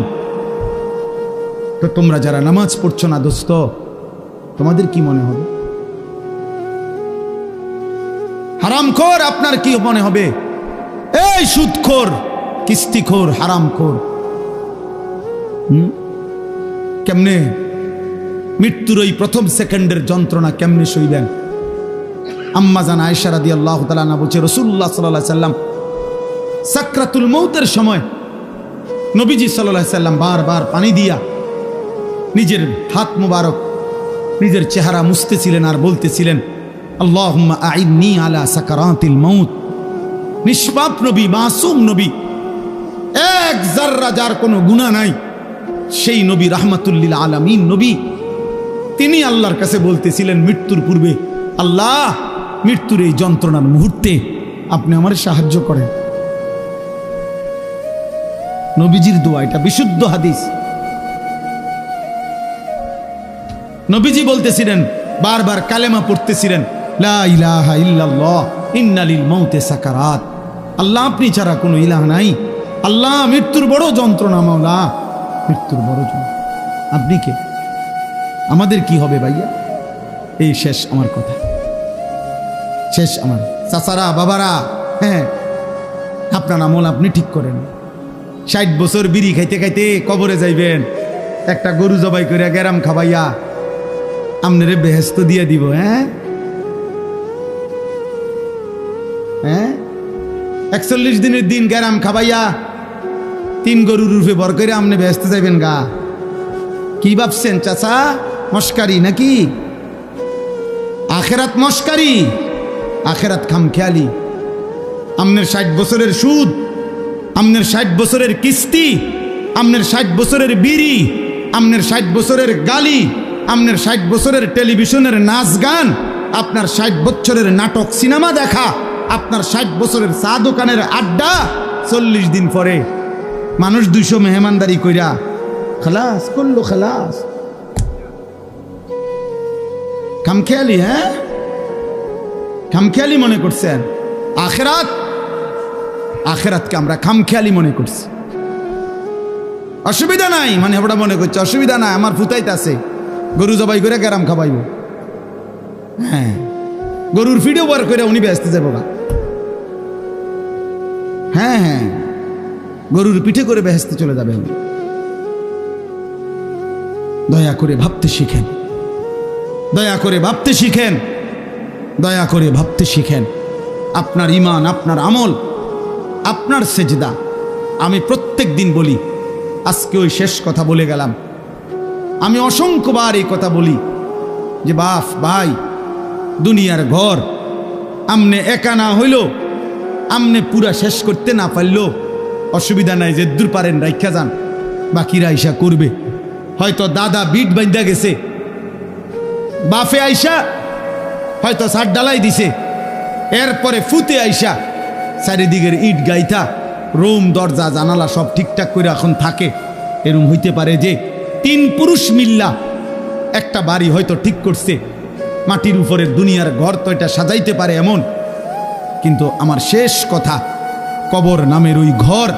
তো তোমরা যারা নামাজ পড়ছো না দোস্ত, তোমাদের কি মনে হবে? হারামখোর আপনার কি মনে হবে? এই সুদখোর, কিস্তিখোর, হারামখোর, কেমনে মৃত্যুর ওই প্রথম সেকেন্ডের যন্ত্রণা কেমনে সইবেন? আম্মা জান আয়েশা রাদিয়াল্লাহু তাআলা আনহা বলছে, রাসূলুল্লাহ সাল্লাল্লাহু আলাইহি সাল্লাম সাকরাতুল মউতের সময় নবীজি সাল্লাল্লাহু আলাইহি সাল্লাম বারবার পানি দিয়া নিজের হাত মুবারক নিজের চেহারা মুছতেছিলেন আর বলতেছিলেন, আল্লাহুম্মা আইন্নি আলা সাকারাতিল মউত। নিষ্পাপ নবী, মাসুম নবী, এক যাররা যার কোনো গুনাহ নাই, সেই নবী রাহমাতুল লিল আলামিন নবী, তিনি আল্লাহর কাছে বলতেছিলেন মৃত্যুর পূর্বে, আল্লাহ মৃত্যুর এই যন্ত্রণার মুহূর্তে আপনি আমার সাহায্য করেন। নবীজির দোয়া, এটা বিশুদ্ধ হাদিস। নবীজি বলতেছিলেন, বারবার কালেমা পড়তেছিলেন, লা ইলাহা ইল্লাল্লাহ ইন্না লিল মাউতি সাকারাত। আল্লাহ আপনি ছাড়া কোনো ইলাহ নাই, আল্লাহ মৃত্যুর বড় যন্ত্রণা, মাওলা মৃত্যুর বড় যন্ত্রণা। আপনি কে? আমাদের কি হবে ভাইয়া? এই শেষ আমার কথা, শেষ আমার। চাচারা, বাবারা, হ্যাঁ, আপনার আমল আপনি ঠিক করেন। 60 বছর বিড়ি খাইতে খাইতে কবরে যাইবেন, একটা গরু জবাই করে গ্যারাম খাবাইয়া আমনেরে বেহেস্ত দিয়ে দিব। হ্যাঁ হ্যাঁ, 41 দিনের দিন গ্যারাম খাবাইয়া 3 গরুর রূপে বর করে আমনে বেহেস্ত যাইবেন গা। কি ভাবছেন চাচা? মস্কারি নাকি? আখেরাত মস্কারি, আখেরাত খামখেয়ালি। আমনের 60 বছরের সুদ, আমনের 60 বছরের কিস্তি, আমনের 60 বছরের বিড়ি, আমনের 60 বছরের গালি, আমনের 60 বছরের টেলিভিশনের নাচ গান, আপনার 60 বছরের নাটক সিনেমা দেখা, আপনার 60 বছরের চা দোকানের আড্ডা, 40 দিন পরে মানুষ 200 মেহমানদারি কইরা খালাস করলো, খালাস। খামখেয়ালি, হ্যাঁ খামখেয়ালি মনে করছেন। আখেরাত, আখেরাতকে আমরা খামখেয়ালি মনে করছি। অসুবিধা নাই মানে আমরা মনে করছি অসুবিধা নাই, আমার ফুতাইতে আছে, গরু জবাই করে গ্যারাম খাবাইব। হ্যাঁ, গরুর ফিডও বার করে উনি ব্যস্ত যাবো গা। হ্যাঁ হ্যাঁ, গরুর পিঠে করে বেহেস্তে চলে যাবে উনি। দয়া করে ভাবতে শিখেন, দয়া করে ভাবতে শিখেন, দয়া করে ভাবতে শিখেন। আপনার ঈমান, আপনার আমল, আপনার সেজদা। আমি প্রত্যেক দিন বলি, আজকে ওই শেষ কথা বলে গেলাম। আমি অসংখ্যবার এই কথা বলি যে বাপ ভাই, দুনিয়ার ঘর আমনে একা না হইল, আমনে পুরা শেষ করতে না পারল অসুবিধা নাই, যে দূর পারেন রাইখা যান, বাকিরা আইসা করবে। হয়তো দাদা বিট বাঁধা গেছে, বাফে আইসা হয়তো ছাদ ডালাই দিছে, এরপরে ফুতে আইসা চারিদিকের ইট গাইথা রুম দরজা জানালা সব ঠিকঠাক করে এখন থাকে। এরম হইতে পারে যে 3 পুরুষ মিল্লা একটা বাড়ি হয়তো ঠিক করছে, মাটির উপরের দুনিয়ার ঘর তো এটা সাজাইতে পারে এমন। কিন্তু আমার শেষ কথা, কবর নামের ওই ঘর,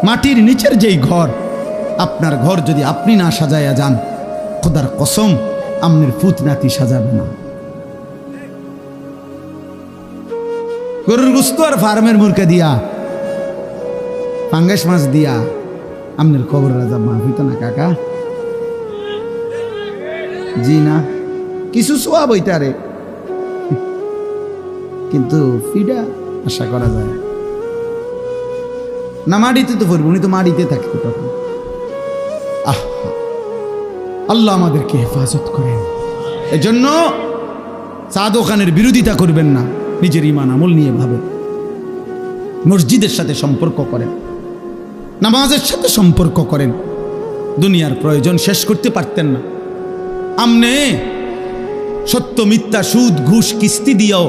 মাটির নিচের যেই ঘর, আপনার ঘর যদি আপনি না সাজাইয়া যান, খোদার কসম আমনের ফুত নাতি সাজাবে না। গরুর গুস্ত আর ফার্মের মুরকা দিয়া, পাঙ্গাস মাছ দিয়া আমনের কবর রাজা মাহফিত না কাকা। জি না, কিছু সোয়া বইটারে, কিন্তু ফিডা আশা করা যায় না। মাটিতে তো পড়ব, উনি তো মাটিতে থাকতো তখন। আল্লাহ আমাদেরকে হেফাজত করেন। এজন্য চা দোকানের বিরোধিতা করবেন না, নিজের ঈমান আমল নিয়ে ভাবেন। মসজিদের সাথে সম্পর্ক করেন, নামাজের সাথে সম্পর্ক করেন। দুনিয়ার প্রয়োজন শেষ করতে পারতেন না, আমনে সত্য মিথ্যা সুদ ঘুষ কিস্তি দিয়েও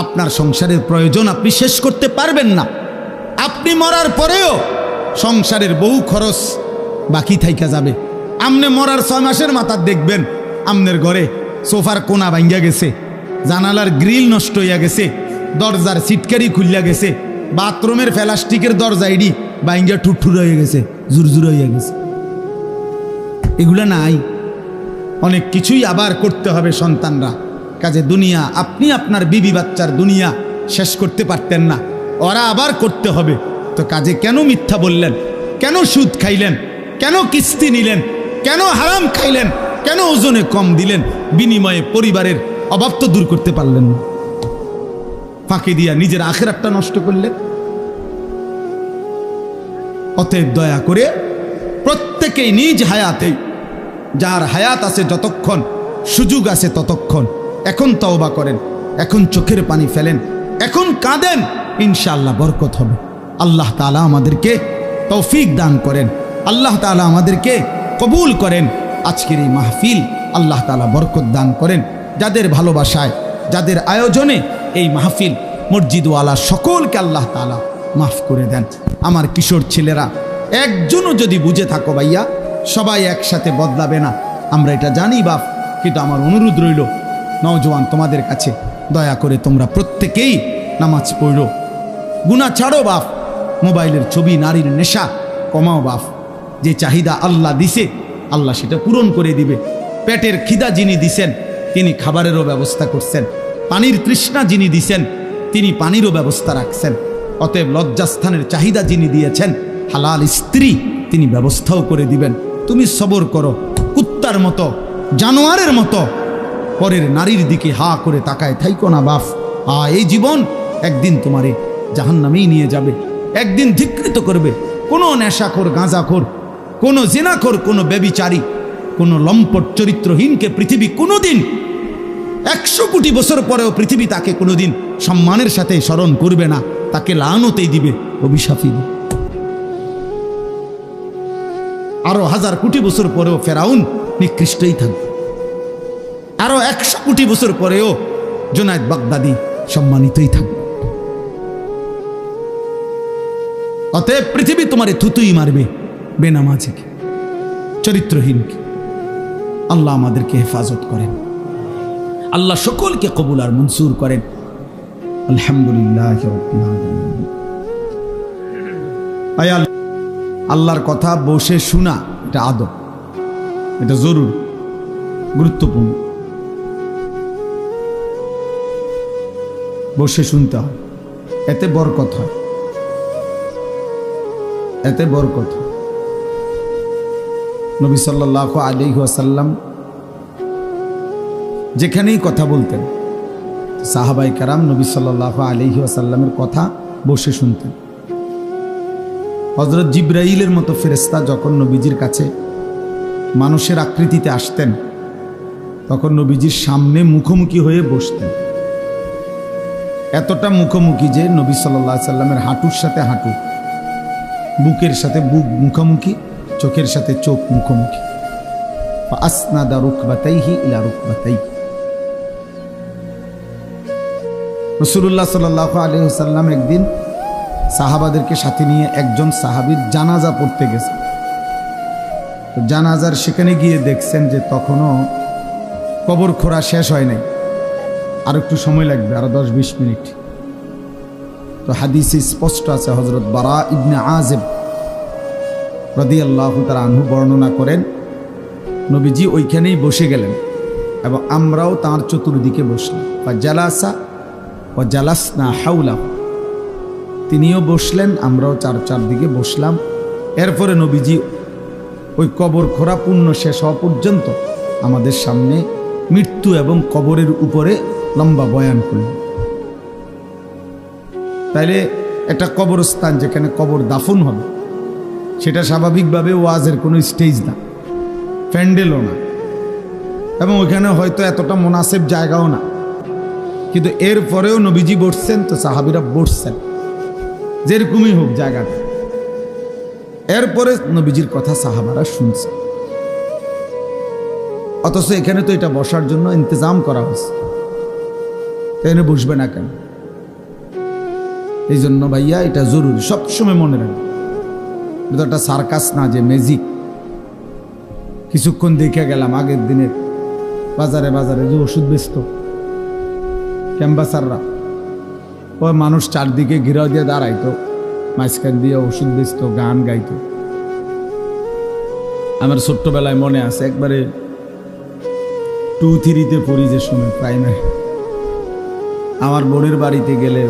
আপনার সংসারের প্রয়োজন আপনি শেষ করতে পারবেন না। আপনি মরার পরেও সংসারের বহু খরচ বাকি থাইকা যাবে। আমনে মরার 6 মাসের মাথা দেখবেন আমনের ঘরে সোফার কোনা ভাঙ্গা গেছে, জানালার গ্রিল নষ্ট হইয়া গেছে, দরজার সিটকারি খুলিয়া গেছে, বাথরুমের প্লাস্টিকের দরজা ইডি ভাঙ্গা ঠুরঠুর হয়ে গেছে, জুরজুর হইয়া গেছে। এগুলা নাই। অনেক কিছুই আবার করতে হবে সন্তানরা। কাজে দুনিয়া আপনি আপনার বিবি বাচ্চার দুনিয়া শেষ করতে পারতেন না, ওরা আবার করতে হবে। তো কাজে কেন মিথ্যা বললেন, কেন সুদ খাইলেন, কেন কিস্তি নিলেন, কেন হারাম খাইলেন, কেন ওজনে কম দিলেন, বিনিময়ে পরিবারের অভাব তো দূর করতে পারলেন না, ফাঁকি দিয়া নিজের আখিরাতটা নষ্ট করলেন। অতএব দয়া করে প্রত্যেকেই নিজ হায়াতে, যার হায়াত আছে যতক্ষণ, সুযোগ আছে ততক্ষণ, এখন তওবা করেন, এখন চোখের পানি ফেলেন, এখন কাঁদেন, ইনশাআল্লাহ বরকত হবে। আল্লাহ তাআলা আমাদেরকে তৌফিক দান করেন, আল্লাহ তাআলা আমাদেরকে কবুল করেন। আজকের এই মাহফিল আল্লাহ তাআলা বরকত দান করেন। যাদের ভালোবাসায়, যাদের আয়োজনে এই মাহফিল, মসজিদওয়ালা সকলকে আল্লাহ তাআলা মাফ করে দেন। আমার কিশোর ছেলেরা একজনও যদি বুঝে থাকো ভাইয়া, সবাই একসাথে বদলাবে না, আমরা এটা জানি বাপ, কিন্তু আমার অনুরোধ রইল নওজোয়ান তোমাদের কাছে, দয়া করে তোমরা প্রত্যেকেই নামাজ পড়ো, গুনাহ ছাড়ো বাপ, মোবাইলের ছবি, নারীর নেশা কমাও বাপ। যে চাহিদা আল্লাহ দিছে আল্লাহ সেটা পূরণ করে দিবে। পেটের খিদা যিনি দিছেন তিনি খাবারেরও ব্যবস্থা করছেন, পানির তৃষ্ণা যিনি দিছেন তিনি পানিরও ব্যবস্থা রাখছেন। অতএব লজ্জাস্থানের চাহিদা যিনি দিয়েছেন, হালাল স্ত্রী তিনি ব্যবস্থাও করে দিবেন। তুমি সবর করো, কুত্তার মতো, জানোয়ারের মতো পরের নারীর দিকে হা করে তাকায় থাইকো না বাপ। এই জীবন একদিন তোমারে জাহান্নামেই নিয়ে যাবে, একদিন ধিক্কৃত করবে। কোনো নেশাখোর, গাঁজাখোর, কোনো জিনাখোর, কোনো ব্যভিচারী, কোনো লম্পট চরিত্রহীনকে পৃথিবী কোনোদিন 100 কোটি বছর পরেও পৃথিবী তাকে কোনোদিন সম্মানের সাথে স্মরণ করবে না, তাকে লানতেই দিবে, অভিশাপই দিবে। আরো 1000 কোটি বছর পরেও ফেরাউন নিকৃষ্টই থাকবে, আরো 100 কোটি বছর পরেও জুনায়েদ বাগদাদি সম্মানিতই থাকবে। অতএব পৃথিবী তোমারে থুতুই মারবে, বেনামাজিকে, চরিত্রহীনকে। আল্লাহ আমাদেরকে হেফাজত করেন, আল্লাহ সকলকে কবুল আর মনসুর করেন। আলহামদুলিল্লাহ রাব্বিল আলামিন। আল্লাহর কথা বসে শোনা এটা আদব, এটা জরুরি, গুরুত্বপূর্ণ। বসে শুনতে হয়, এতে বরকত হয়, এতে বরকত হয়। নবী সাল্লাল্লাহু আলাইহি ওয়াসাল্লাম যেখানেই কথা বলতেন, সাহাবায়ে কেরাম নবী সাল্লাল্লাহু আলাইহি ওয়াসাল্লামের কথা বসে শুনতেন। হযরত জিবরাইলের মতো ফেরেশতা যখন নবীজির কাছে মানুষের আকৃতিতে আসতেন, তখন নবীজির সামনে মুখোমুখি হয়ে বসতেন। এতটা মুখোমুখি যে নবী সাল্লাল্লাহু আলাইহি ওয়াসাল্লামের হাঁটুর সাথে হাঁটু, বুকের সাথে বুক মুখোমুখি, চোখের সাথে চোখ মুখোমুখি। ফাসনাদা রুকবাতাইহি ইলা রুকবাতাইহি। রাসূলুল্লাহ সাল্লাল্লাহু আলাইহি ওয়াসাল্লাম একদিন সাহাবাদেরকে সাথে নিয়ে একজন সাহাবীর জানাজা পড়তে গেছে। তো জানাজার সেখানে গিয়ে দেখছেন যে তখনও কবর খোঁড়া শেষ হয় নাই, আর একটু সময় লাগবে, আরো 10-20 মিনিট। তো হাদিসে স্পষ্ট আছে, হযরত বারা ইবনে আযিব রাদিয়াল্লাহু তাআলা আনহু বর্ণনা করেন, নবীজি ওইখানেই বসে গেলেন এবং আমরাও তাঁর চতুর্দিকে বসলাম। ফাজালাসা ওয়া জালাসনা হাওলাহু, তিনিও বসলেন, আমরাও চারদিকে বসলাম। এরপরে নবীজি ওই কবর খোঁড়া পূর্ণ শেষ হওয়া পর্যন্ত আমাদের সামনে মৃত্যু এবং কবরের উপরে লম্বা বয়ান করলেন। তাইলে একটা কবরস্থান যেখানে কবর দাফন হবে, সেটা স্বাভাবিকভাবে ওয়াজের কোনো স্টেজ না, প্যান্ডেলও না, এবং ওইখানে হয়তো এতটা মুনাসিব জায়গাও না। কিন্তু এরপরেও নবীজি বসছেন, তো সাহাবীরা বসছেন, যেরকমই হোক জায়গাটা। এরপরে নবীজির কথা সাহাবারা শুনছে। অথচ এখানে তো এটা বসার জন্য ইন্তজাম করা হয়েছে, এখানে বসবে না কেন? এই জন্য ভাইয়া এটা জরুরি, সবসময় মনে রাখবে। এটা একটা সার্কাস না যে ম্যাজিক। কিছুক্ষণ দেখে গেলাম আগের দিনের বাজারে বাজারে যে ওষুধ বেচত ক্যাম্বাসাররা, ওই মানুষ চারদিকে ঘিরাও দিয়ে দাঁড়াইতো, মাঝখান দিয়ে ওষুধ বেচত, গান গাইতো। আমার ছোট্টবেলায় মনে আছে, একবারে 2-3-তে পড়ি যে সময়, প্রাইমারি, আমার বোনের বাড়িতে গেলে,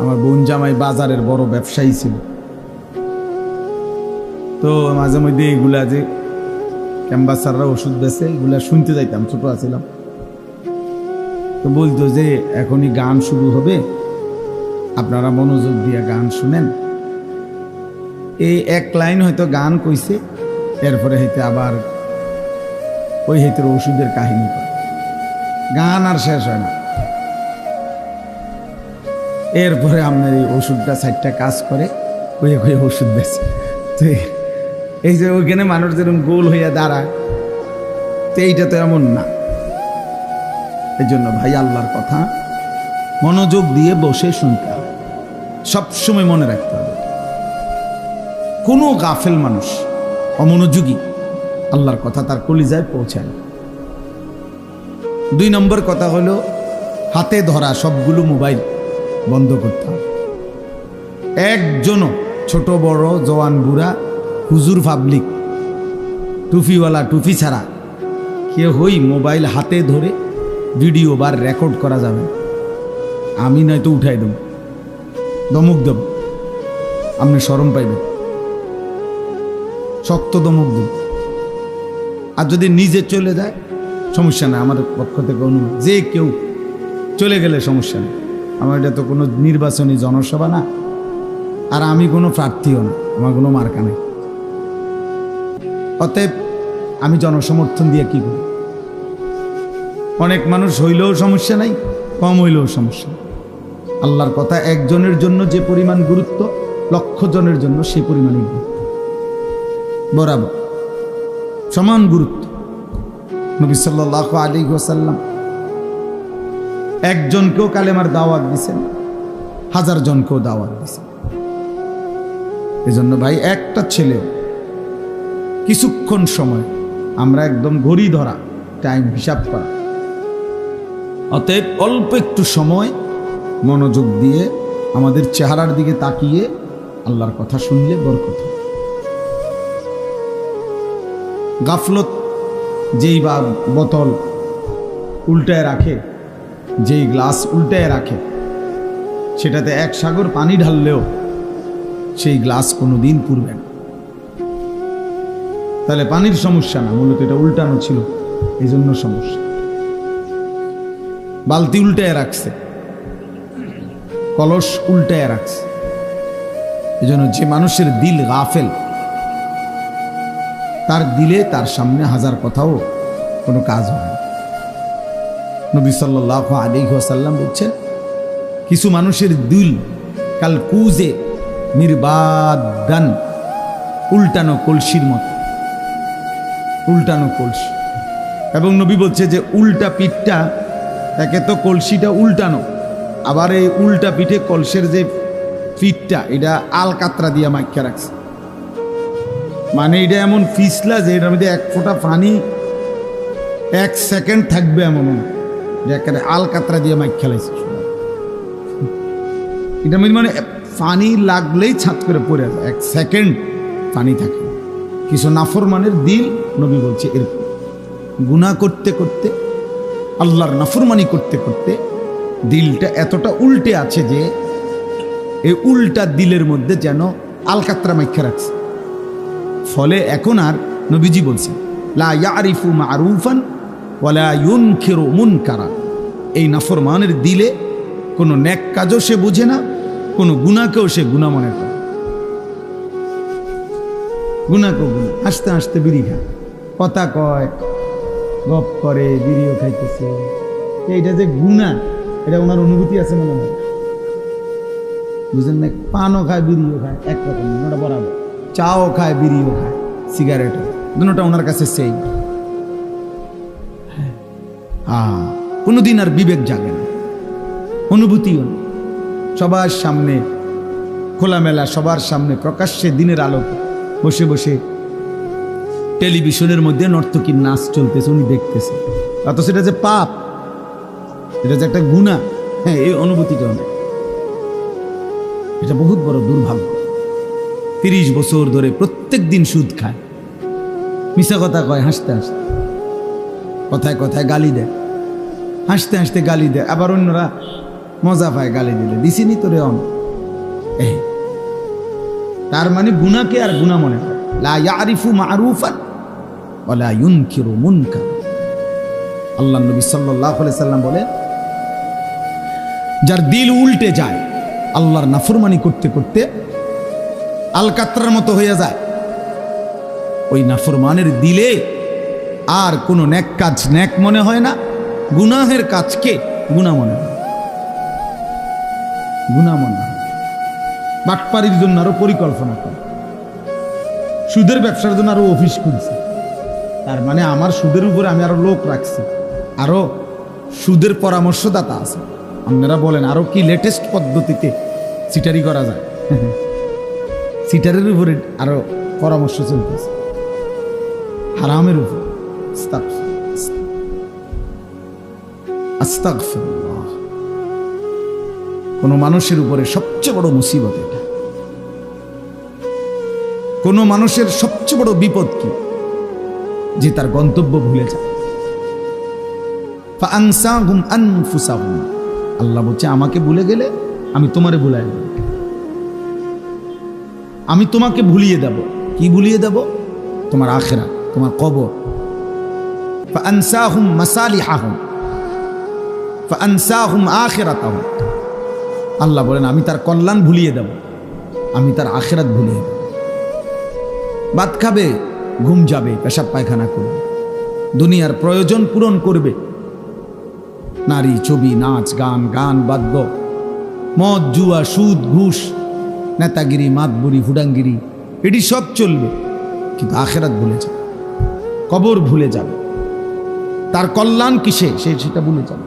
আমার বোন জামাই বাজারের বড় ব্যবসায়ী ছিল, তো মাঝে মধ্যে এগুলা যে ক্যাম্বাসাররা ওষুধ বেচে এগুলা শুনতে যাইতাম, ছোট আছিলাম। তো বলতো যে এখনই গান শুরু হবে, আপনারা মনোযোগ দিয়ে গান শুনেন। এই এক লাইন হয়তো গান কইছে, এরপরে হইতে আবার ওই হইতে ওষুধের কাহিনী করে, গান আর শেষ হয় না। এরপরে আপনার এই ওষুধটা 4টা কাজ করে, ওই ওষুধ বেছে। তো এই যে ওইখানে মানুষ যেরকম গোল হইয়া দাঁড়ায়, তো এইটা তো এমন না। এই জন্য ভাই আল্লাহর কথা মনোযোগ দিয়ে বসে শুনতে হবে, সবসময় মনে রাখতে হবে। কোনো গাফেল মানুষ, অমনোযোগী, আল্লাহর কথা তার কলিজায় পৌঁছায় না। 2 নম্বর কথা হলো হাতে ধরা সবগুলো মোবাইল বন্ধ করতে হবে। একজনও, ছোট বড়, জওয়ান বুড়া, হুজুর পাবলিক, টুপিওয়ালা টুপি ছাড়া কেউ হই মোবাইল হাতে ধরে ভিডিও বা রেকর্ড করা যাবে। আমি নয়তো উঠাই দেব, দমক দেব, আপনি শরম পাইবেন, শক্ত দমক দেব। আর যদি নিজে চলে যায় সমস্যা নেই, আমার পক্ষ থেকে অনুরোধ, যে কেউ চলে গেলে সমস্যা নেই। আমার এটা তো কোনো নির্বাচনী জনসভা না, আর আমি কোনো প্রার্থীও না, আমার কোনো মার্কা নেই। অতএব আমি জনসমর্থন দিয়ে কি করি? অনেক মানুষ হইলেও সমস্যা নাই, কম হইলেও সমস্যা নেই। আল্লাহর কথা একজনের জন্য যে পরিমাণ গুরুত্ব, 1,00,000 জনের জন্য সে পরিমাণই গুরুত্ব, বরাবর সমান গুরুত্ব। নবী সাল্লাল্লাহু আলাইহি ওয়াসাল্লাম একজনকেও কালেমার দাওয়াত দিয়েছেন, 1000 জনকেও দাওয়াত দিয়েছেন। এজন্য ভাই একটা ছেলে কিছুক্ষণ সময়, আমরা একদম ঘড়ি ধরা, টাইম হিসাব করা। অতএব অল্প একটু সময় মনোযোগ দিয়ে আমাদের চেহারার দিকে তাকিয়ে আল্লাহর কথা শুনলে বরকত। গাফলত যেই বা বোতল উল্টায় রাখে, যেই গ্লাস উল্টায় রাখে, সেটাতে 1 সাগর পানি ঢাললেও সেই গ্লাস কোনোদিন পুরবে না। তাহলে পানির সমস্যা না, মূলত এটা উল্টানো ছিল, এই জন্য সমস্যা। বালতি উল্টায় রাখছে, কলস উল্টায় রাখছে। এই জন্য যে মানুষের দিল গাফেল, তার দিলে তার সামনে 1000 কথাও কোনো কাজ হয় না। নবী সাল্লাল্লাহু আলাইহি ওয়াসাল্লাম বলছেন, কিছু মানুষের দিল কাল কুজে নির্বাদান, উল্টানো কলসির মতো, উল্টানো কলসি। এবং নবী বলছে যে উল্টা পিঠটা, একে তো কলসিটা উল্টানো, আবার এই উল্টা পিঠে কলসের যে পিঠটা, এটা আলকাতরা দিয়ে মাইখা রাখছে। মানে এটা এমন ফিসলা যে এটার মধ্যে 1 ফোঁটা পানি 1 সেকেন্ড থাকবে, এমন যে একেবারে আলকাতরা দিয়ে মাইখা লাইছে। এটা মানে পানি লাগলেই ছাত করে পড়ে যায়, 1 সেকেন্ড পানি থাকে। কিছু নাফরমানের দিল, নবী বলছে এরকম, গুনাহ করতে করতে, আল্লাহর নাফরমানি করতে করতে দিলটা এতটা উল্টে আছে যে এই উল্টা দিলের মধ্যে যেন আলকাতরা মাইখা রাখছে। ফলে এখন আর, নবীজি বলছেন, লা ইয়ারিফু মারুফান ওয়ালা ইউনকিরু মুনকারা। এই নাফরমানের দিলে কোনো নেক কাজও সে বুঝে না, কোনো গুনাহকেও সে গুনাহ মনে করে। গুনাহকেও গুনাহ, হাসতে হাসতে বিড়ি খায়, কথা কয়, গপ করে, বিড়িও খাইতেছে। এইটা যে গুনাহ, এটা ওনার অনুভূতি আছে মনে হয়, বুঝলেন না? পানও খায়, বিড়িও খায়, একরকম, ওটা বরাবর। চাও খায়, বিড়িও খায়, সিগারেটও, দুটোটা ওনার কাছে সেই। কোনোদিন আর বিবেক জাগে না, অনুভূতিও না। সবার সামনে খোলামেলা, সবার সামনে প্রকাশ্যে দিনের আলোকে বসে বসে টেলিভিশনের মধ্যে নর্তকীর নাচ চলতেছে, উনি দেখতেছে, অথচ সেটা যে পাপ, এটা যে একটা গুনাহ, হ্যাঁ, এই অনুভূতিটা নেই। এটা বহুত বড় দুর্ভাগ্য। 30 বছর ধরে প্রত্যেক দিন সুদ খায়, মিশা কথা কয়, হাসতে হাসতে, কথায় কথায় গালি দেয়, হাসতে হাসতে গালি দেয়, আবার অন্যরা মজা পায় গালি দিলে, দিছিনি তোরে অন। তার মানে গুনাহকে আর গুনাহ মনে হয়। লা ইয়ারিফু মারুফান ওয়া লা ইউনকিরু মুনকার। আল্লাহর নবী সাল্লাল্লাহু আলাইহি সাল্লাম বলে, যার দিল উল্টে যায় আল্লাহর নাফরমানি করতে করতে, আলকাতরার মতো হয়ে যায়, ওই নাফরমানের দিলে আর কোনো নেক কাজ নেক মনে হয় না, গুনাহের কাজকে গুনাহ মনে হয়, গুনাহ মনে হয়। বাটপারির জন্য আরো পরিকল্পনা করে, সুদের ব্যবসার জন্য আরো অফিস খুলছে। তার মানে আমার সুদের উপরে আমি আরো লোক রাখছি, আরো সুদের পরামর্শদাতা আছে। আপনারা বলেন আরো কি লেটেস্ট পদ্ধতিতে সিটারি করা যায়? সিটারের উপরে আরো পরামর্শ চলতেছে, হারামের উপর। আস্তাগফিরুল্লাহ। কোন মানুষের উপরে সবচেয়ে বড় মুসিবত এটা। কোন মানুষের সবচেয়ে বড় বিপদ কি? যে তার গন্তব্য ভুলে যায়। ফাআনসাহুম আনফুসাহুম। আল্লাহ বলছে, আমাকে ভুলে গেলে আমি তোমারে ভুলাই দেব, আমি তোমাকে ভুলিয়ে দেব। কি ভুলিয়ে দেব? তোমার আখিরাত, তোমার কবর। ফাআনসাহুম মাসালিহাহুম ফাআনসাহুম আখিরাতাহুম। আল্লাহ বলেন, আমি তার কল্যাণ ভুলিয়ে দেব, আমি তার আখিরাত ভুলিয়ে দেব। ভাত খাবে, ঘুম যাবে, পেশাব পায়খানা করবে, দুনিয়ার প্রয়োজন পূরণ করবে, নারী, ছবি, নাচ, গান, গান বাদ্য, মদ, জুয়া, সুদ, ঘুষ, নেতাগিরি, মাতবুরি, ফুডাঙ্গিরি, এটি সব চলবে, কিন্তু আখিরাত ভুলে যাবে, কবর ভুলে যাবে, তার কল্যাণ কিসে সেটা ভুলে যাবে।